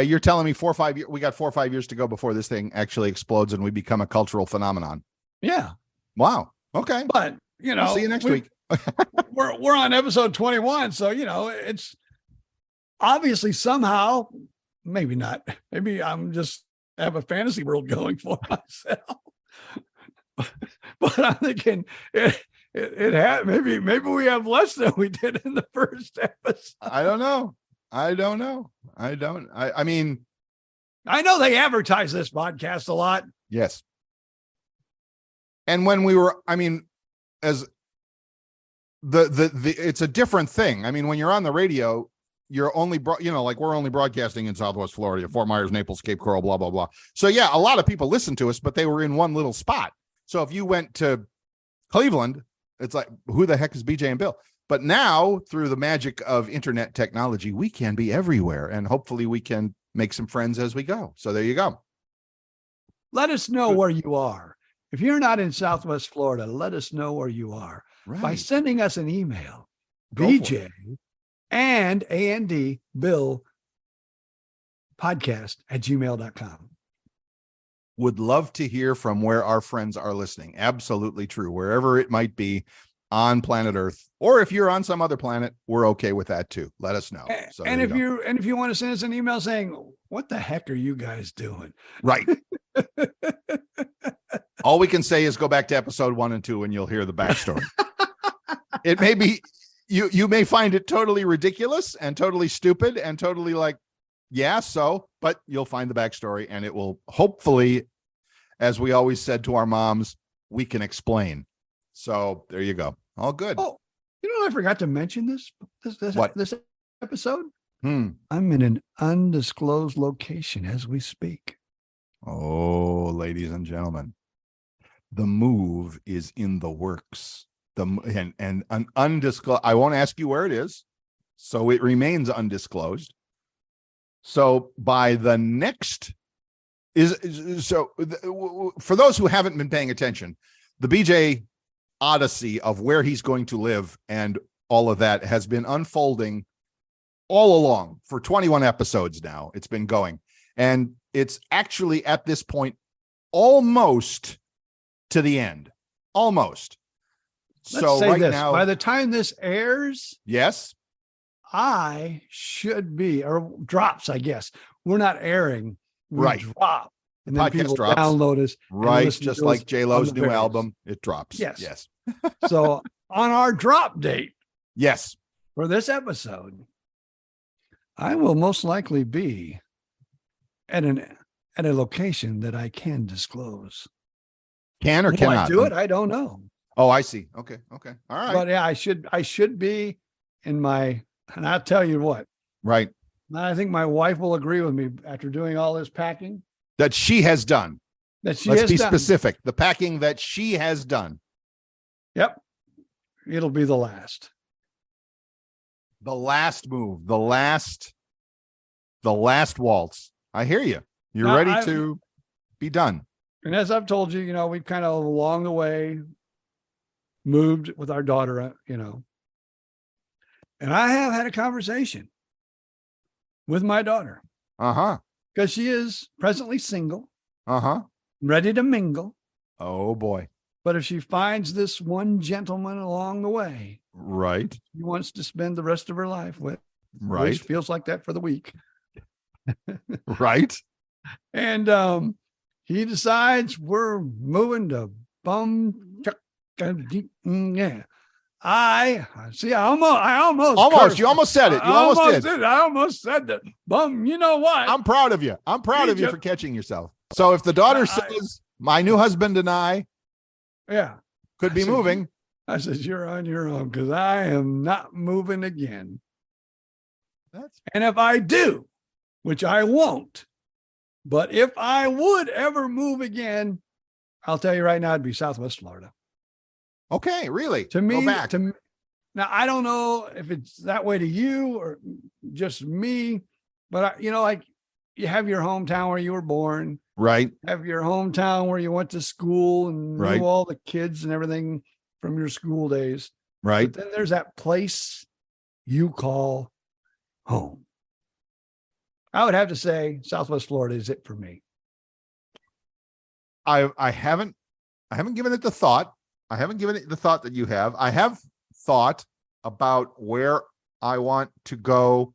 Speaker 4: you're telling me 4 or 5 years, we got 4 or 5 years to go before this thing actually explodes and we become a cultural phenomenon.
Speaker 3: Yeah.
Speaker 4: Wow. Okay.
Speaker 3: But,
Speaker 4: I'll see you next week.
Speaker 3: we're on episode 21. So, it's obviously somehow, maybe not. Maybe I'm just have a fantasy world going for myself. But I'm thinking it had maybe we have less than we did in the first episode.
Speaker 4: I don't know. I mean,
Speaker 3: I know they advertise this podcast a lot.
Speaker 4: yes. And when we were, as it's a different thing. I mean, when you're on the radio, you're only, we're only broadcasting in Southwest Florida, Fort Myers, Naples, Cape Coral, blah, blah, blah. So yeah, a lot of people listen to us, but they were in one little spot. So if you went to Cleveland, it's like, who the heck is BJ and Bill? But now through the magic of internet technology, we can be everywhere and hopefully we can make some friends as we go. So there you go.
Speaker 3: Let us know where you are. If you're not in Southwest Florida, let us know where you are by sending us an email.
Speaker 4: Go
Speaker 3: BJ and AND Bill podcast @gmail.com.
Speaker 4: Would love to hear from where our friends are listening. Absolutely true. Wherever it might be on planet Earth, or if you're on some other planet, we're okay with that too. Let us know. So
Speaker 3: And
Speaker 4: there
Speaker 3: if you want to send us an email saying, what the heck are you guys doing?
Speaker 4: right. All we can say is go back to episode 1 and 2 and you'll hear the backstory. It may be, you may find it totally ridiculous and totally stupid and totally like, but you'll find the backstory and it will hopefully, as we always said to our moms, we can explain. So there you go. All good.
Speaker 3: Oh, I forgot to mention this episode. I'm in an undisclosed location as we speak.
Speaker 4: Oh, ladies and gentlemen, the move is in the works. And an undisclosed. I won't ask you where it is, so it remains undisclosed. So by the next for those who haven't been paying attention, the BJ odyssey of where he's going to live and all of that has been unfolding all along for 21 episodes now. It's been going, and it's actually at this point almost to the end. Almost.
Speaker 3: Let's say this. Now, by the time this airs,
Speaker 4: yes,
Speaker 3: I should be, or drops, I guess. We're not airing. We drop. And then people download us.
Speaker 4: Right. Just like J-Lo's new album. It drops.
Speaker 3: Yes. So on our drop date.
Speaker 4: Yes.
Speaker 3: For this episode, I will most likely be at a location that I can disclose.
Speaker 4: Can or cannot?
Speaker 3: I do it? I don't know.
Speaker 4: Oh, I see. Okay. All right.
Speaker 3: But yeah, I should be in my, and I'll tell you what.
Speaker 4: Right.
Speaker 3: I think my wife will agree with me after doing all this packing.
Speaker 4: That she has done.
Speaker 3: Let's
Speaker 4: be specific. The packing that she has done.
Speaker 3: Yep. It'll be the last.
Speaker 4: The last move. The last waltz. I hear you. You're ready to be done.
Speaker 3: And as I've told you, we've kind of along the way moved with our daughter, and I have had a conversation with my daughter. Because she is presently single. Ready to mingle.
Speaker 4: Oh boy.
Speaker 3: But if she finds this one gentleman along the way,
Speaker 4: right,
Speaker 3: she wants to spend the rest of her life with,
Speaker 4: right,
Speaker 3: which feels like that for the week.
Speaker 4: Right.
Speaker 3: And he decides we're moving to Bum Chuck. Yeah. I almost
Speaker 4: you almost said it. You almost did.
Speaker 3: I almost said that. Bum, you know what?
Speaker 4: I'm proud of you. I'm proud of you for catching yourself. So if the daughter says, my new husband and I could be moving.
Speaker 3: I said, you're on your own, because I am not moving again. And if I do, which I won't, but if I would ever move again, I'll tell you right now, it'd be Southwest Florida.
Speaker 4: Okay, really?
Speaker 3: To me,
Speaker 4: go back.
Speaker 3: Now, I don't know if it's that way to you or just me, but like you have your hometown where you were born,
Speaker 4: right?
Speaker 3: Have your hometown where you went to school and knew all the kids and everything from your school days,
Speaker 4: right?
Speaker 3: But then there's that place you call home. I would have to say Southwest Florida is it for me.
Speaker 4: I haven't given it the thought. I haven't given it the thought that you have. I have thought about where I want to go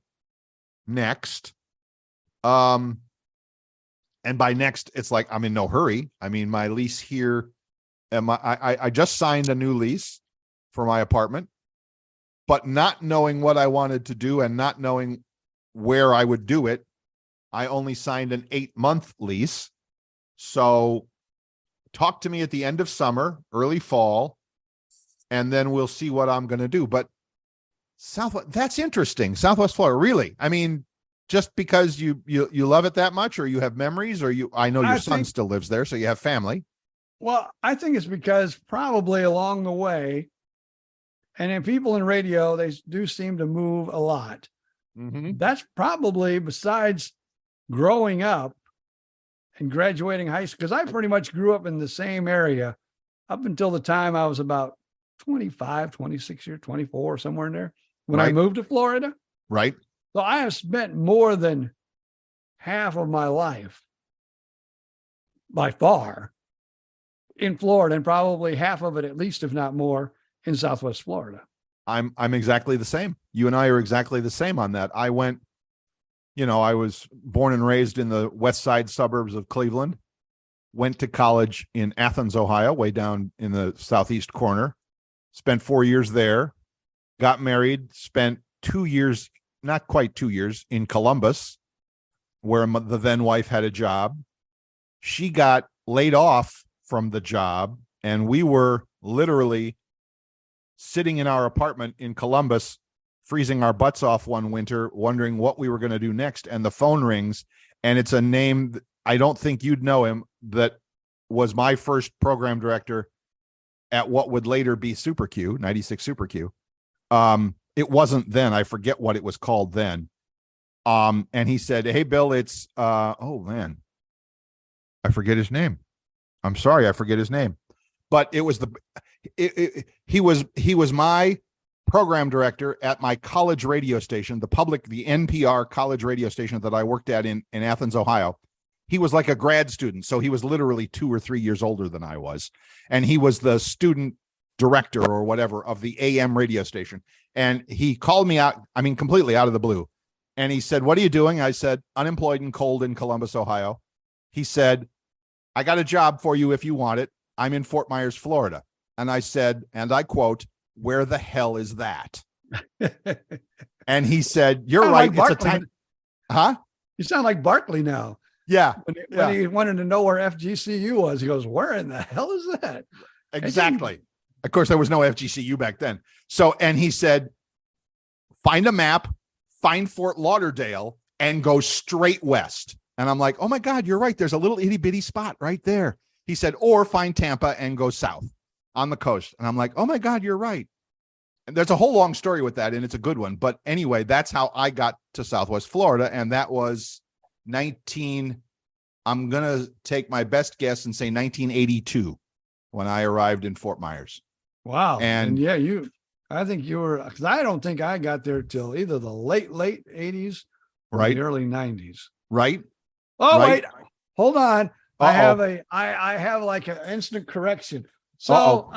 Speaker 4: next. And by next, it's like I'm in no hurry. I mean, my lease here, and I just signed a new lease for my apartment, but not knowing what I wanted to do and not knowing where I would do it, I only signed an 8-month lease. So talk to me at the end of summer, early fall, and then we'll see what I'm going to do. But that's interesting. Southwest Florida, really? I mean, just because you love it that much, or you have memories, or I know your son still lives there, so you have family.
Speaker 3: Well, I think it's because probably along the way, and then people in radio, they do seem to move a lot.
Speaker 4: Mm-hmm.
Speaker 3: That's probably, besides growing up and graduating high school, because I pretty much grew up in the same area up until the time I was about 25, 26 years, 24, somewhere in there, when I moved to Florida.
Speaker 4: Right.
Speaker 3: So I have spent more than half of my life, by far, in Florida, and probably half of it, at least, if not more, in Southwest Florida.
Speaker 4: I'm exactly the same. You and I are exactly the same on that. I went, I was born and raised in the west side suburbs of Cleveland, went to college in Athens, Ohio, way down in the southeast corner, spent 4 years there, got married, spent 2 years, not quite 2 years, in Columbus, where the then wife had a job. She got laid off from the job, and we were literally sitting in our apartment in Columbus, freezing our butts off one winter, wondering what we were going to do next. And the phone rings, and it's a name, I don't think you'd know him, that was my first program director at what would later be Super Q, 96 Super Q. It wasn't then. I forget what it was called then. And he said, "Hey, Bill, it's, oh man, I forget his name. I'm sorry, I forget his name. But it was he was my program director at my college radio station, the NPR college radio station that I worked at in Athens, Ohio. He was like a grad student, so he was literally 2 or 3 years older than I was, and he was the student director or whatever of the AM radio station. And he called me out, I mean, completely out of the blue. And he said, "What are you doing?" I said, "Unemployed and cold in Columbus, Ohio." He said, "I got a job for you if you want it. I'm in Fort Myers, Florida." And I said, and I quote, "Where the hell is that?" And he said, "You're right.
Speaker 3: Like
Speaker 4: it's a time." Huh?
Speaker 3: You sound like Barkley now.
Speaker 4: Yeah.
Speaker 3: When he wanted to know where FGCU was, he goes, "Where in the hell is that?"
Speaker 4: Exactly. Of course, there was no FGCU back then. So, and he said, "Find a map, find Fort Lauderdale, and go straight west." And I'm like, "Oh my God, you're right. There's a little itty bitty spot right there." He said, "Or find Tampa and go south on the coast." And I'm like, "Oh my God, you're right." And there's a whole long story with that, and it's a good one. But anyway, that's how I got to Southwest Florida. And that was I'm going to take my best guess and say 1982 when I arrived in Fort Myers.
Speaker 3: Wow.
Speaker 4: And
Speaker 3: yeah, I think you were, because I don't think I got there till either the late 80s or
Speaker 4: right,
Speaker 3: the early 90s.
Speaker 4: Right.
Speaker 3: Oh,
Speaker 4: right.
Speaker 3: wait, hold on.
Speaker 4: Uh-oh.
Speaker 3: I have like an instant correction. So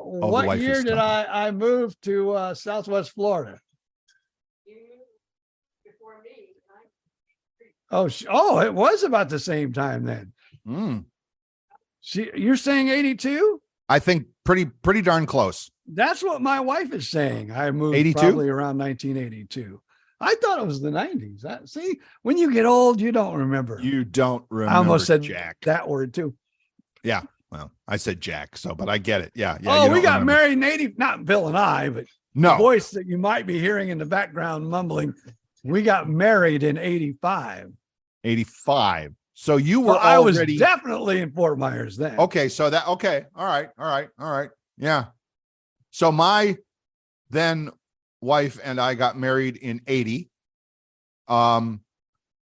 Speaker 3: what year did I move to Southwest Florida?
Speaker 5: Before me.
Speaker 3: It was about the same time then. You're saying 82?
Speaker 4: I think pretty darn close.
Speaker 3: That's what my wife is saying. I moved
Speaker 4: 82?
Speaker 3: Probably around 1982. I thought it was the 90s. See, when you get old, you don't remember.
Speaker 4: You don't remember.
Speaker 3: I almost said
Speaker 4: Jack.
Speaker 3: that word too.
Speaker 4: Yeah. Well, I said Jack, but I get it. Yeah.
Speaker 3: We got married in 80, not Bill and I, but
Speaker 4: no.
Speaker 3: The voice that you might be hearing in the background mumbling. We got married in 85.
Speaker 4: 85. So you were
Speaker 3: I was
Speaker 4: already
Speaker 3: definitely in Fort Myers then.
Speaker 4: Okay. So okay. All right. Yeah. So my then wife and I got married in 80.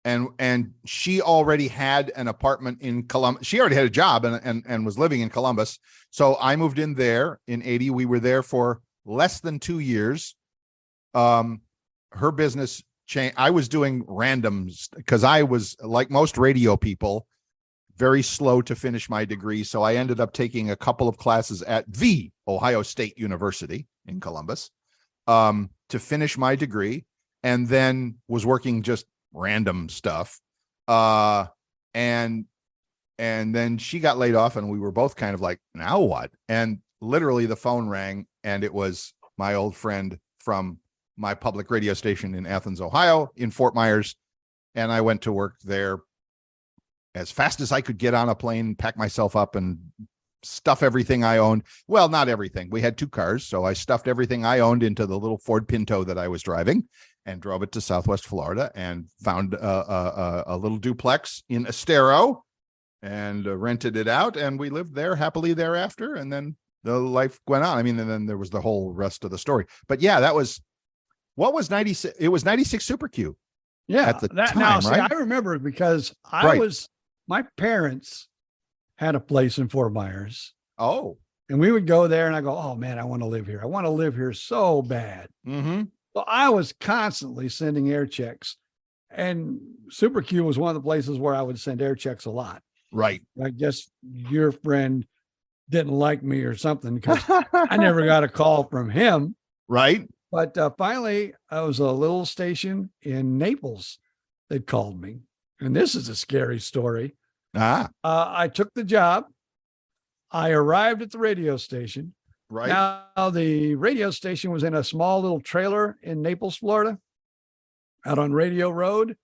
Speaker 4: And she already had an apartment in Columbus. She already had a job and was living in Columbus. So I moved in there in 80. We were there for less than 2 years. Her business changed. I was doing randoms because I was, like most radio people, very slow to finish my degree. So I ended up taking a couple of classes at the Ohio State University in Columbus to finish my degree, and then was working just random stuff. And then she got laid off, and we were both kind of like, now what? And literally the phone rang, and it was my old friend from my public radio station in Athens, Ohio, in Fort Myers. And I went to work there as fast as I could get on a plane, pack myself up, and stuff everything I owned. Well, not everything. We had 2 cars, so I stuffed everything I owned into the little Ford Pinto that I was driving and drove it to Southwest Florida and found a little duplex in Estero and rented it out. And we lived there happily thereafter. And then the life went on. I mean, and then there was the whole rest of the story. But yeah, that was, what was 96? It was 96 Super Q.
Speaker 3: Yeah.
Speaker 4: At the time,
Speaker 3: now,
Speaker 4: right?
Speaker 3: see, I remember because my parents had a place in Fort Myers.
Speaker 4: Oh.
Speaker 3: And we would go there and I go, oh man, I want to live here. I want to live here so bad.
Speaker 4: Mm-hmm.
Speaker 3: So I was constantly sending air checks, and Super Q was one of the places where I would send air checks a lot.
Speaker 4: Right.
Speaker 3: I guess your friend didn't like me or something because I never got a call from him.
Speaker 4: Right.
Speaker 3: But finally, I was a little station in Naples that called me. And this is a scary story. I took the job. I arrived at the radio station.
Speaker 4: Right.
Speaker 3: Now, the radio station was in a small little trailer in Naples, Florida, out on Radio Road,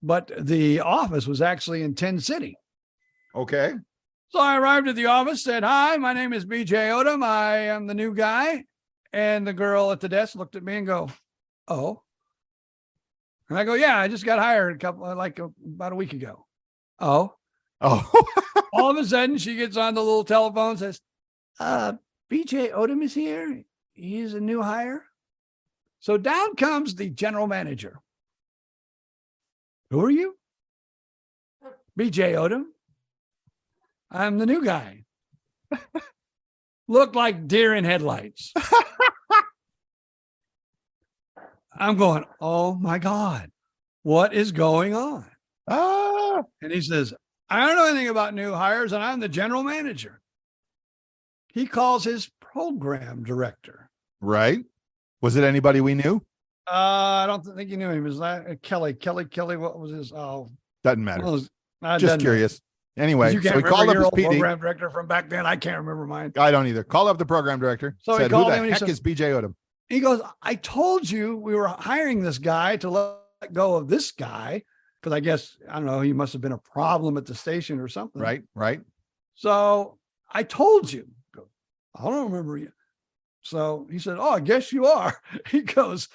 Speaker 3: but the office was actually in 10 City.
Speaker 4: Okay.
Speaker 3: So I arrived at the office, said, "Hi, my name is BJ Odom. I am the new guy." And the girl at the desk looked at me and go, "Oh." And I go, "Yeah, I just got hired about a week ago." "Oh."
Speaker 4: Oh.
Speaker 3: All of a sudden she gets on the little telephone and says, "BJ Odom is here. He's a new hire." So down comes the general manager. "Who are you?" "BJ Odom. I'm the new guy." Looked like deer in headlights. I'm going, "Oh my God, what is going on?" And he says, "I don't know anything about new hires, and I'm the general manager." He calls his program director.
Speaker 4: Right. Was it anybody we knew?
Speaker 3: I don't think you knew him. It was Kelly. What was his? Oh,
Speaker 4: Doesn't matter.
Speaker 3: well,
Speaker 4: Just curious. Anyway,
Speaker 3: You
Speaker 4: so
Speaker 3: can't
Speaker 4: we
Speaker 3: remember
Speaker 4: called up
Speaker 3: your
Speaker 4: his
Speaker 3: old
Speaker 4: PD.
Speaker 3: program director from back then. I can't remember mine.
Speaker 4: I don't either. Called up the program director.
Speaker 3: So he
Speaker 4: Said, "Who
Speaker 3: called
Speaker 4: the
Speaker 3: him and he
Speaker 4: heck
Speaker 3: said-
Speaker 4: is BJ Odom?"
Speaker 3: He goes, "I told you we were hiring this guy to let go of this guy." Because I guess, I don't know, he must have been a problem at the station or something.
Speaker 4: Right. Right.
Speaker 3: So I told you. I go, "I don't remember you." So he said, "Oh, I guess you are." He goes,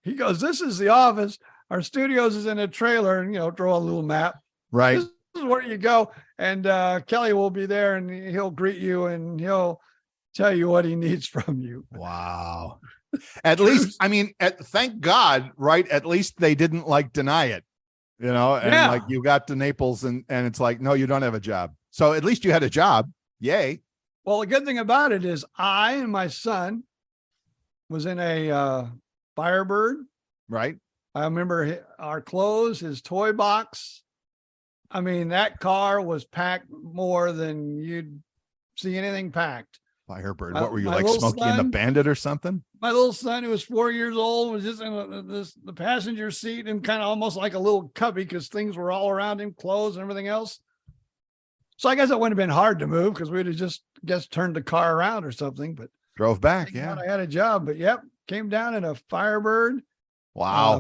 Speaker 3: "This is the office. Our studios is in a trailer," and, draw a little map.
Speaker 4: Right.
Speaker 3: This is where you go. And Kelly will be there and he'll greet you and he'll tell you what he needs from you.
Speaker 4: Wow. At least, I mean, thank God, right? At least they didn't deny it, and
Speaker 3: Yeah.
Speaker 4: you got to Naples and it's like, "No, you don't have a job." So at least you had a job. Yay.
Speaker 3: Well, the good thing about it is I and my son was in a Firebird.
Speaker 4: Right.
Speaker 3: I remember our clothes, his toy box. I mean, that car was packed more than you'd see anything packed.
Speaker 4: Firebird.
Speaker 3: My-
Speaker 4: What were you,
Speaker 3: my
Speaker 4: like
Speaker 3: little
Speaker 4: Smokey and the
Speaker 3: son-
Speaker 4: Bandit or something?
Speaker 3: My little son, who was 4 years old, was just in the passenger seat and kind of almost like a little cubby because things were all around him, clothes and everything else. So I guess it wouldn't have been hard to move because we'd have just turned the car around or something. But
Speaker 4: Drove back.
Speaker 3: thank
Speaker 4: Yeah.
Speaker 3: God I had a job. But yep, came down in a Firebird.
Speaker 4: Wow.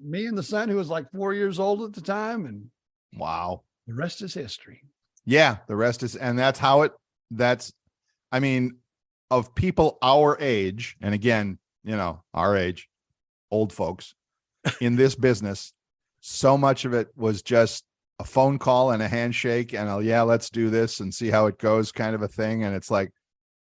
Speaker 3: Me and the son, who was like 4 years old at the time, and
Speaker 4: Wow.
Speaker 3: the rest is history.
Speaker 4: Yeah. The rest is, and that's how I mean, of people our age, and again, our age, old folks in this business, so much of it was just a phone call and a handshake and let's do this and see how it goes kind of a thing. And it's like,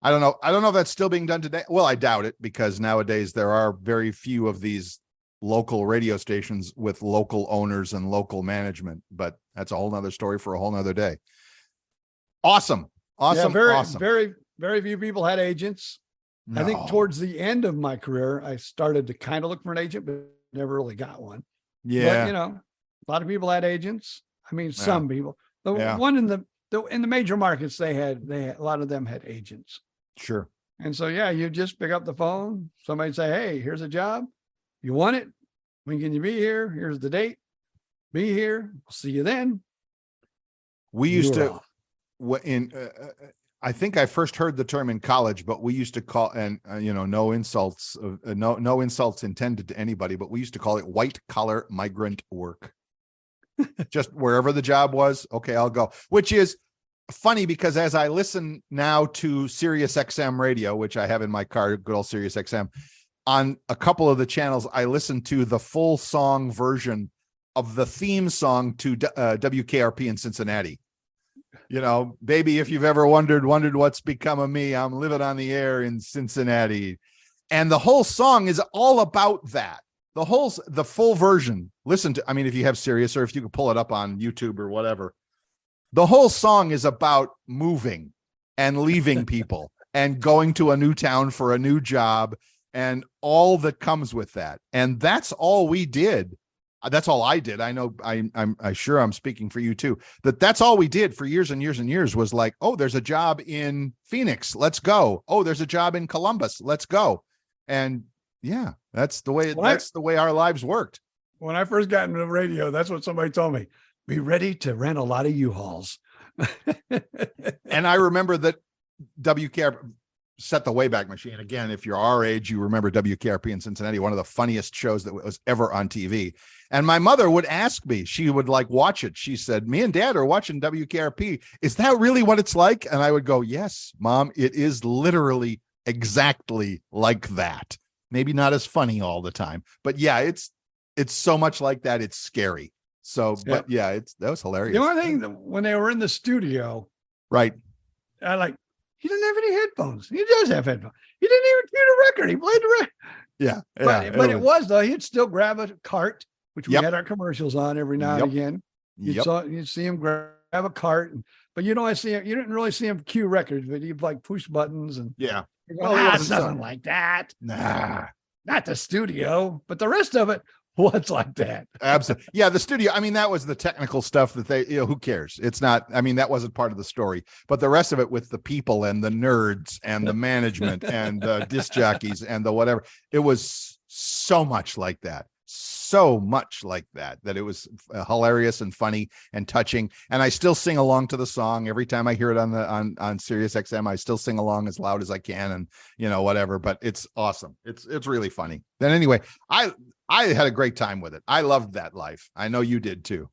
Speaker 4: I don't know if that's still being done today. Well, I doubt it, because nowadays there are very few of these local radio stations with local owners and local management, but that's a whole nother story for a whole nother day. Awesome.
Speaker 3: Yeah, very,
Speaker 4: Awesome.
Speaker 3: very, very few people had agents. I think
Speaker 4: No.
Speaker 3: towards the end of my career, I started to kind of look for an agent, but never really got one.
Speaker 4: Yeah.
Speaker 3: But, a lot of people had agents. I mean, some people. The
Speaker 4: Yeah.
Speaker 3: one in the major markets, they had a lot of them had agents.
Speaker 4: Sure.
Speaker 3: And so, yeah, you just pick up the phone. Somebody say, "Hey, here's a job. You want it? When can you be here? Here's the date. Be here. See you then."
Speaker 4: We used
Speaker 3: You're
Speaker 4: to,
Speaker 3: off.
Speaker 4: I think I first heard the term in college, but we used to call, and no insults, no insults intended to anybody, but we used to call it white collar migrant work. Just wherever the job was, okay, I'll go. Which is funny because as I listen now to Sirius XM radio, which I have in my car, good old Sirius XM, on a couple of the channels, I listen to the full song version of the theme song to WKRP in Cincinnati. "Baby, if you've ever wondered what's become of me, I'm living on the air in Cincinnati." And the whole song is all about that. The full version. Listen to, I mean, if you have Sirius or if you could pull it up on YouTube or whatever, the whole song is about moving and leaving people and going to a new town for a new job and all that comes with that. And that's all we did. That's all I did. I know I'm sure I'm speaking for you too, that's all we did for years and years and years was like, "Oh, there's a job in Phoenix. Let's go. Oh, there's a job in Columbus. Let's go." And yeah, that's the way our lives worked.
Speaker 3: When I first got into the radio, that's what somebody told me. be ready to rent a lot of U-Hauls.
Speaker 4: And I remember that WKRP set the Wayback Machine. Again, if you're our age, you remember WKRP in Cincinnati, one of the funniest shows that was ever on TV. And my mother would ask me, she would like watch it. She said, me and Dad are watching WKRP. Is that really what it's like? And I would go, yes, Mom, it is literally exactly like that. Maybe not as funny all the time, but yeah, it's so much like that. It's scary. So, but yeah, that was hilarious.
Speaker 3: The only thing that when they were in the studio,
Speaker 4: right.
Speaker 3: I like, he doesn't have any headphones. He does have headphones. He didn't even cue the record. He played the record.
Speaker 4: Yeah.
Speaker 3: But it was though. He'd still grab a cart, which we had our commercials on every now and again. You'd see him grab a cart, but you didn't really see him cue records, but he'd like push buttons and it's nothing like that.
Speaker 4: Nah,
Speaker 3: not the studio, but the rest of it was like that.
Speaker 4: Absolutely. Yeah. The studio. I mean, that was the technical stuff that they, who cares? It's not, I mean, that wasn't part of the story, but the rest of it with the people and the nerds and the management and the disc jockeys and the whatever, it was so much like that. So much like that it was hilarious and funny and touching. And I still sing along to the song every time I hear it on Sirius XM. I still sing along as loud as I can and whatever, but it's awesome. It's really funny. Then anyway, I had a great time with it. I loved that life. I know you did too.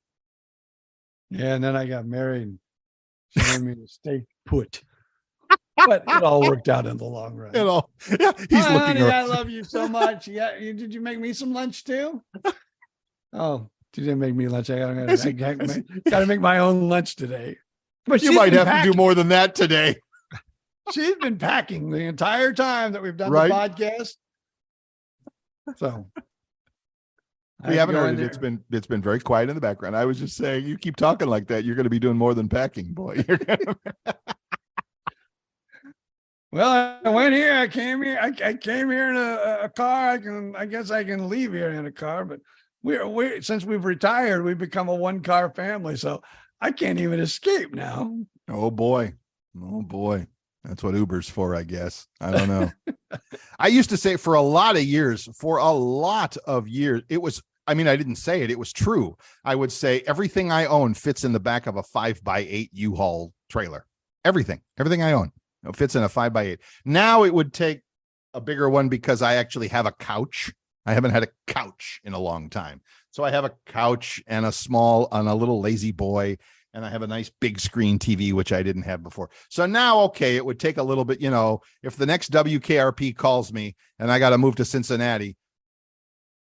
Speaker 3: Yeah. And then I got married and she made me to stay put. But it all worked out in the long run.
Speaker 4: He's looking.
Speaker 3: Honey, I love you so much. Yeah, did you make me some lunch too? Oh, you didn't make me lunch. I gotta make my own lunch today. But
Speaker 4: you might have to do more than that today.
Speaker 3: She's been packing the entire time that we've done the podcast. So
Speaker 4: we haven't heard it. It's been very quiet in the background. I was just saying, you keep talking like that, you're going to be doing more than packing, boy.
Speaker 3: Well, I went here. I came here. I came here in a car. I guess I can leave here in a car. But we since we've retired, we've become a one-car family. So I can't even escape now.
Speaker 4: Oh boy, that's what Uber's for, I guess. I don't know. I used to say for a lot of years, it was. I mean, I didn't say it. It was true. I would say everything I own fits in the back of a 5x8 U-Haul trailer. Everything I own. It fits in a 5x8. Now it would take a bigger one because I actually have a couch. I haven't had a couch in a long time. So I have a couch and a little lazy boy, and I have a nice big screen TV, which I didn't have before. So now, okay, it would take a little bit, if the next WKRP calls me and I got to move to Cincinnati,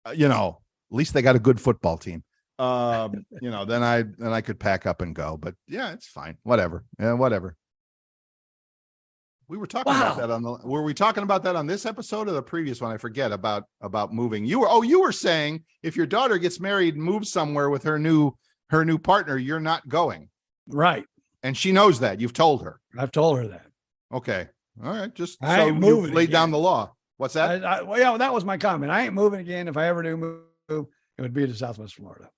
Speaker 4: at least they got a good football team. Then I could pack up and go, but yeah, it's fine. Whatever. Yeah, whatever. We were talking about that were we talking about that on this episode or the previous one? I forget about moving. You were saying if your daughter gets married and moves somewhere with her new partner, you're not going.
Speaker 3: Right.
Speaker 4: And she knows that. You've told her.
Speaker 3: I've told her that.
Speaker 4: Okay. All right. Just
Speaker 3: I
Speaker 4: so
Speaker 3: ain't
Speaker 4: you
Speaker 3: moving
Speaker 4: laid
Speaker 3: again.
Speaker 4: down the law. What's that?
Speaker 3: That was my comment. I ain't moving again. If I ever do move, it would be to Southwest Florida.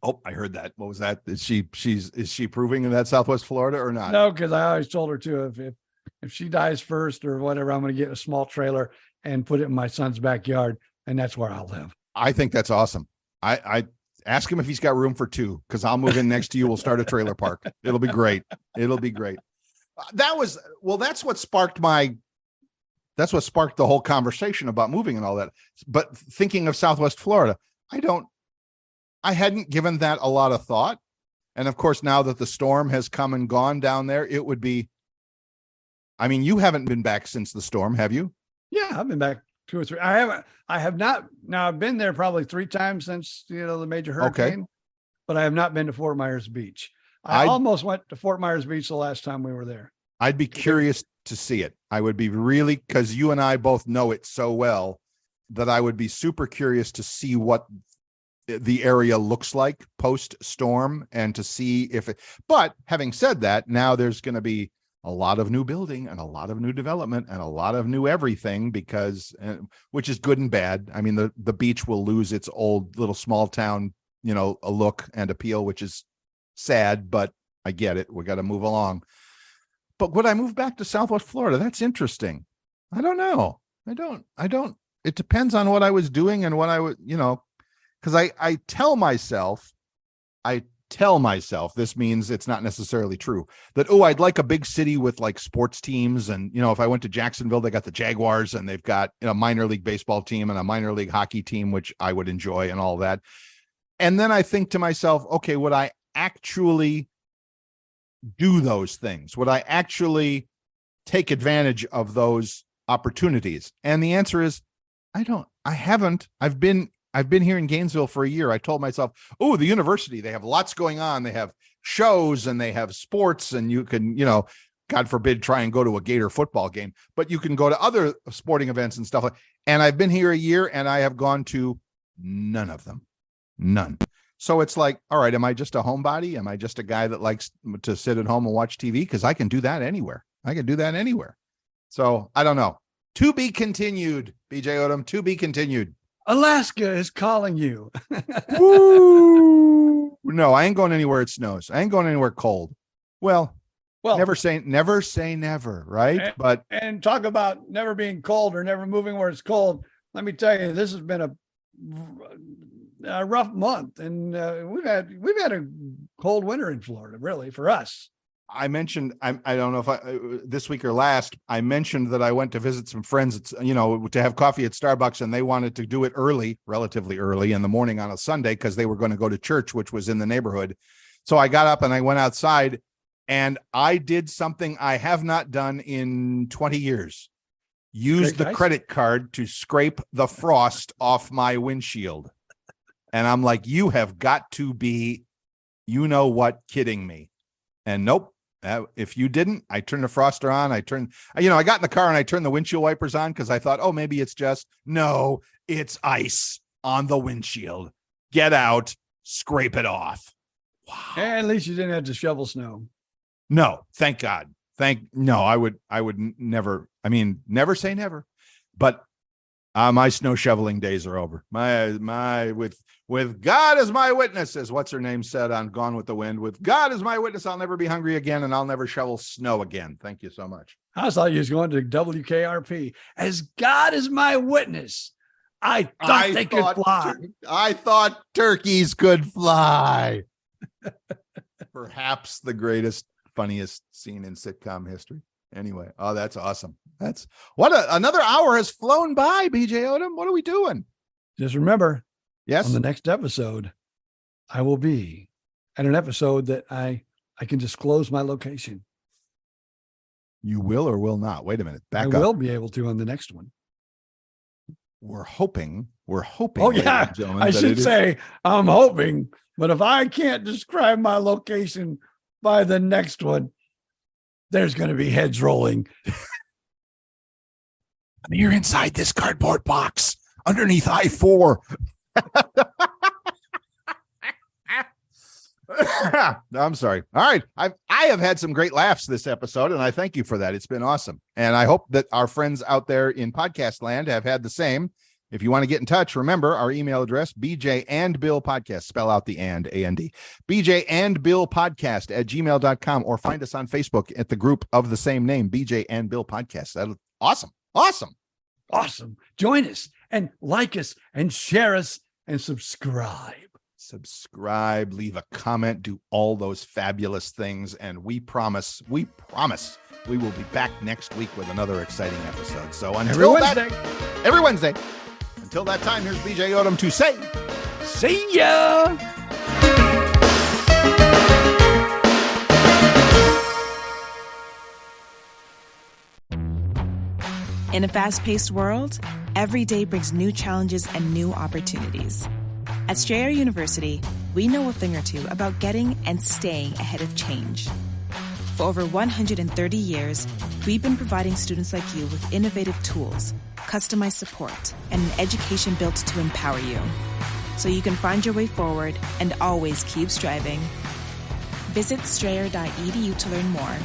Speaker 4: Oh, I heard that. What was that? Is she proving in that Southwest Florida or not?
Speaker 3: No, because I always told her too, if she dies first or whatever, I'm going to get a small trailer and put it in my son's backyard, and that's where I'll live.
Speaker 4: I think that's awesome. I ask him if he's got room for two, because I'll move in next to you. We'll start a trailer park. It'll be great. That's what sparked the whole conversation about moving and all that. But thinking of Southwest Florida, I hadn't given that a lot of thought. And of course, now that the storm has come and gone down there, it would be, you haven't been back since the storm, have you?
Speaker 3: Yeah, I've been back 2 or 3. I have not. Now I've been there probably 3 times since, the major hurricane, but I have not been to Fort Myers Beach. I almost went to Fort Myers Beach the last time we were there.
Speaker 4: I'd be curious to see it. I would be really, because you and I both know it so well that I would be super curious to see what the area looks like post storm and to see but having said that, now there's going to be a lot of new building and a lot of new development and a lot of new everything because, which is good and bad. The beach will lose its old little small town, a look and appeal, which is sad, but I get it. We got to move along. But would I move back to Southwest Florida? That's interesting. I don't know. It depends on what I was doing and what I would, because I tell myself I tell myself, this means it's not necessarily true, that, oh, I'd like a big city with like sports teams. And, if I went to Jacksonville, they got the Jaguars and they've got a minor league baseball team and a minor league hockey team, which I would enjoy and all that. And then I think to myself, okay, would I actually do those things? Would I actually take advantage of those opportunities? And the answer is, I haven't. I've been here in Gainesville for a year. I told myself, oh, the university, they have lots going on. They have shows and they have sports, and you can, God forbid, try and go to a Gator football game, but you can go to other sporting events and stuff. And I've been here a year and I have gone to none of them. None. So it's like, all right, am I just a homebody? Am I just a guy that likes to sit at home and watch TV? Because I can do that anywhere. So I don't know. To be continued, BJ Odom, to be continued.
Speaker 3: Alaska is calling you.
Speaker 4: Woo! No, I ain't going anywhere it snows. I ain't going anywhere cold. Well, never say never, right?
Speaker 3: And talk about never being cold or never moving where it's cold. Let me tell you, this has been a rough month, and we've had a cold winter in Florida, really, for us.
Speaker 4: I mentioned, I don't know if this week or last, I mentioned that I went to visit some friends, to have coffee at Starbucks, and they wanted to do it relatively early in the morning on a Sunday, because they were going to go to church, which was in the neighborhood. So I got up and I went outside and I did something I have not done in 20 years. Used the credit card to scrape the frost off my windshield. And I'm like, you have got to be, kidding me. And nope. If you didn't, I turned the froster on. I got in the car and I turned the windshield wipers on because I thought, oh, maybe it's it's ice on the windshield. Get out, scrape it off. Wow.
Speaker 3: At least you didn't have to shovel snow.
Speaker 4: No, thank God. I would never, never say never, but my snow shoveling days are over. With God as my witness, as what's her name said on Gone with the Wind, with God as my witness, I'll never be hungry again, and I'll never shovel snow again. Thank you so much.
Speaker 3: I thought you was going to WKRP. As God is my witness, I thought they could fly.
Speaker 4: I thought turkeys could fly. Perhaps the greatest, funniest scene in sitcom history. Anyway, oh, that's awesome. That's another hour has flown by, BJ Odom. What are we doing?
Speaker 3: Just remember,
Speaker 4: yes,
Speaker 3: on the next episode, I will be at an episode that I can disclose my location.
Speaker 4: You will or will not? Wait a minute.
Speaker 3: I will be able to on the next one.
Speaker 4: We're hoping.
Speaker 3: Oh, yeah. I should say I'm hoping, but if I can't describe my location by the next one, there's going to be heads rolling.
Speaker 4: You're inside this cardboard box underneath I-4. I'm sorry. All right. I have had some great laughs this episode, and I thank you for that. It's been awesome. And I hope that our friends out there in podcast land have had the same. If you want to get in touch, remember our email address, BJ and Bill Podcast, spell out the A-N-D, BJ and Bill Podcast at gmail.com, or find us on Facebook at the group of the same name, BJ and Bill Podcast. That's awesome.
Speaker 3: Awesome. Join us and like us and share us and subscribe.
Speaker 4: Leave a comment, do all those fabulous things. And we promise we will be back next week with another exciting episode. So until every Wednesday. Until that time, here's BJ Odom to say,
Speaker 3: see ya.
Speaker 1: In a fast-paced world, every day brings new challenges and new opportunities. At Strayer University, we know a thing or two about getting and staying ahead of change. For over 130 years, we've been providing students like you with innovative tools, customized support, and an education built to empower you, so you can find your way forward and always keep striving. Visit strayer.edu to learn more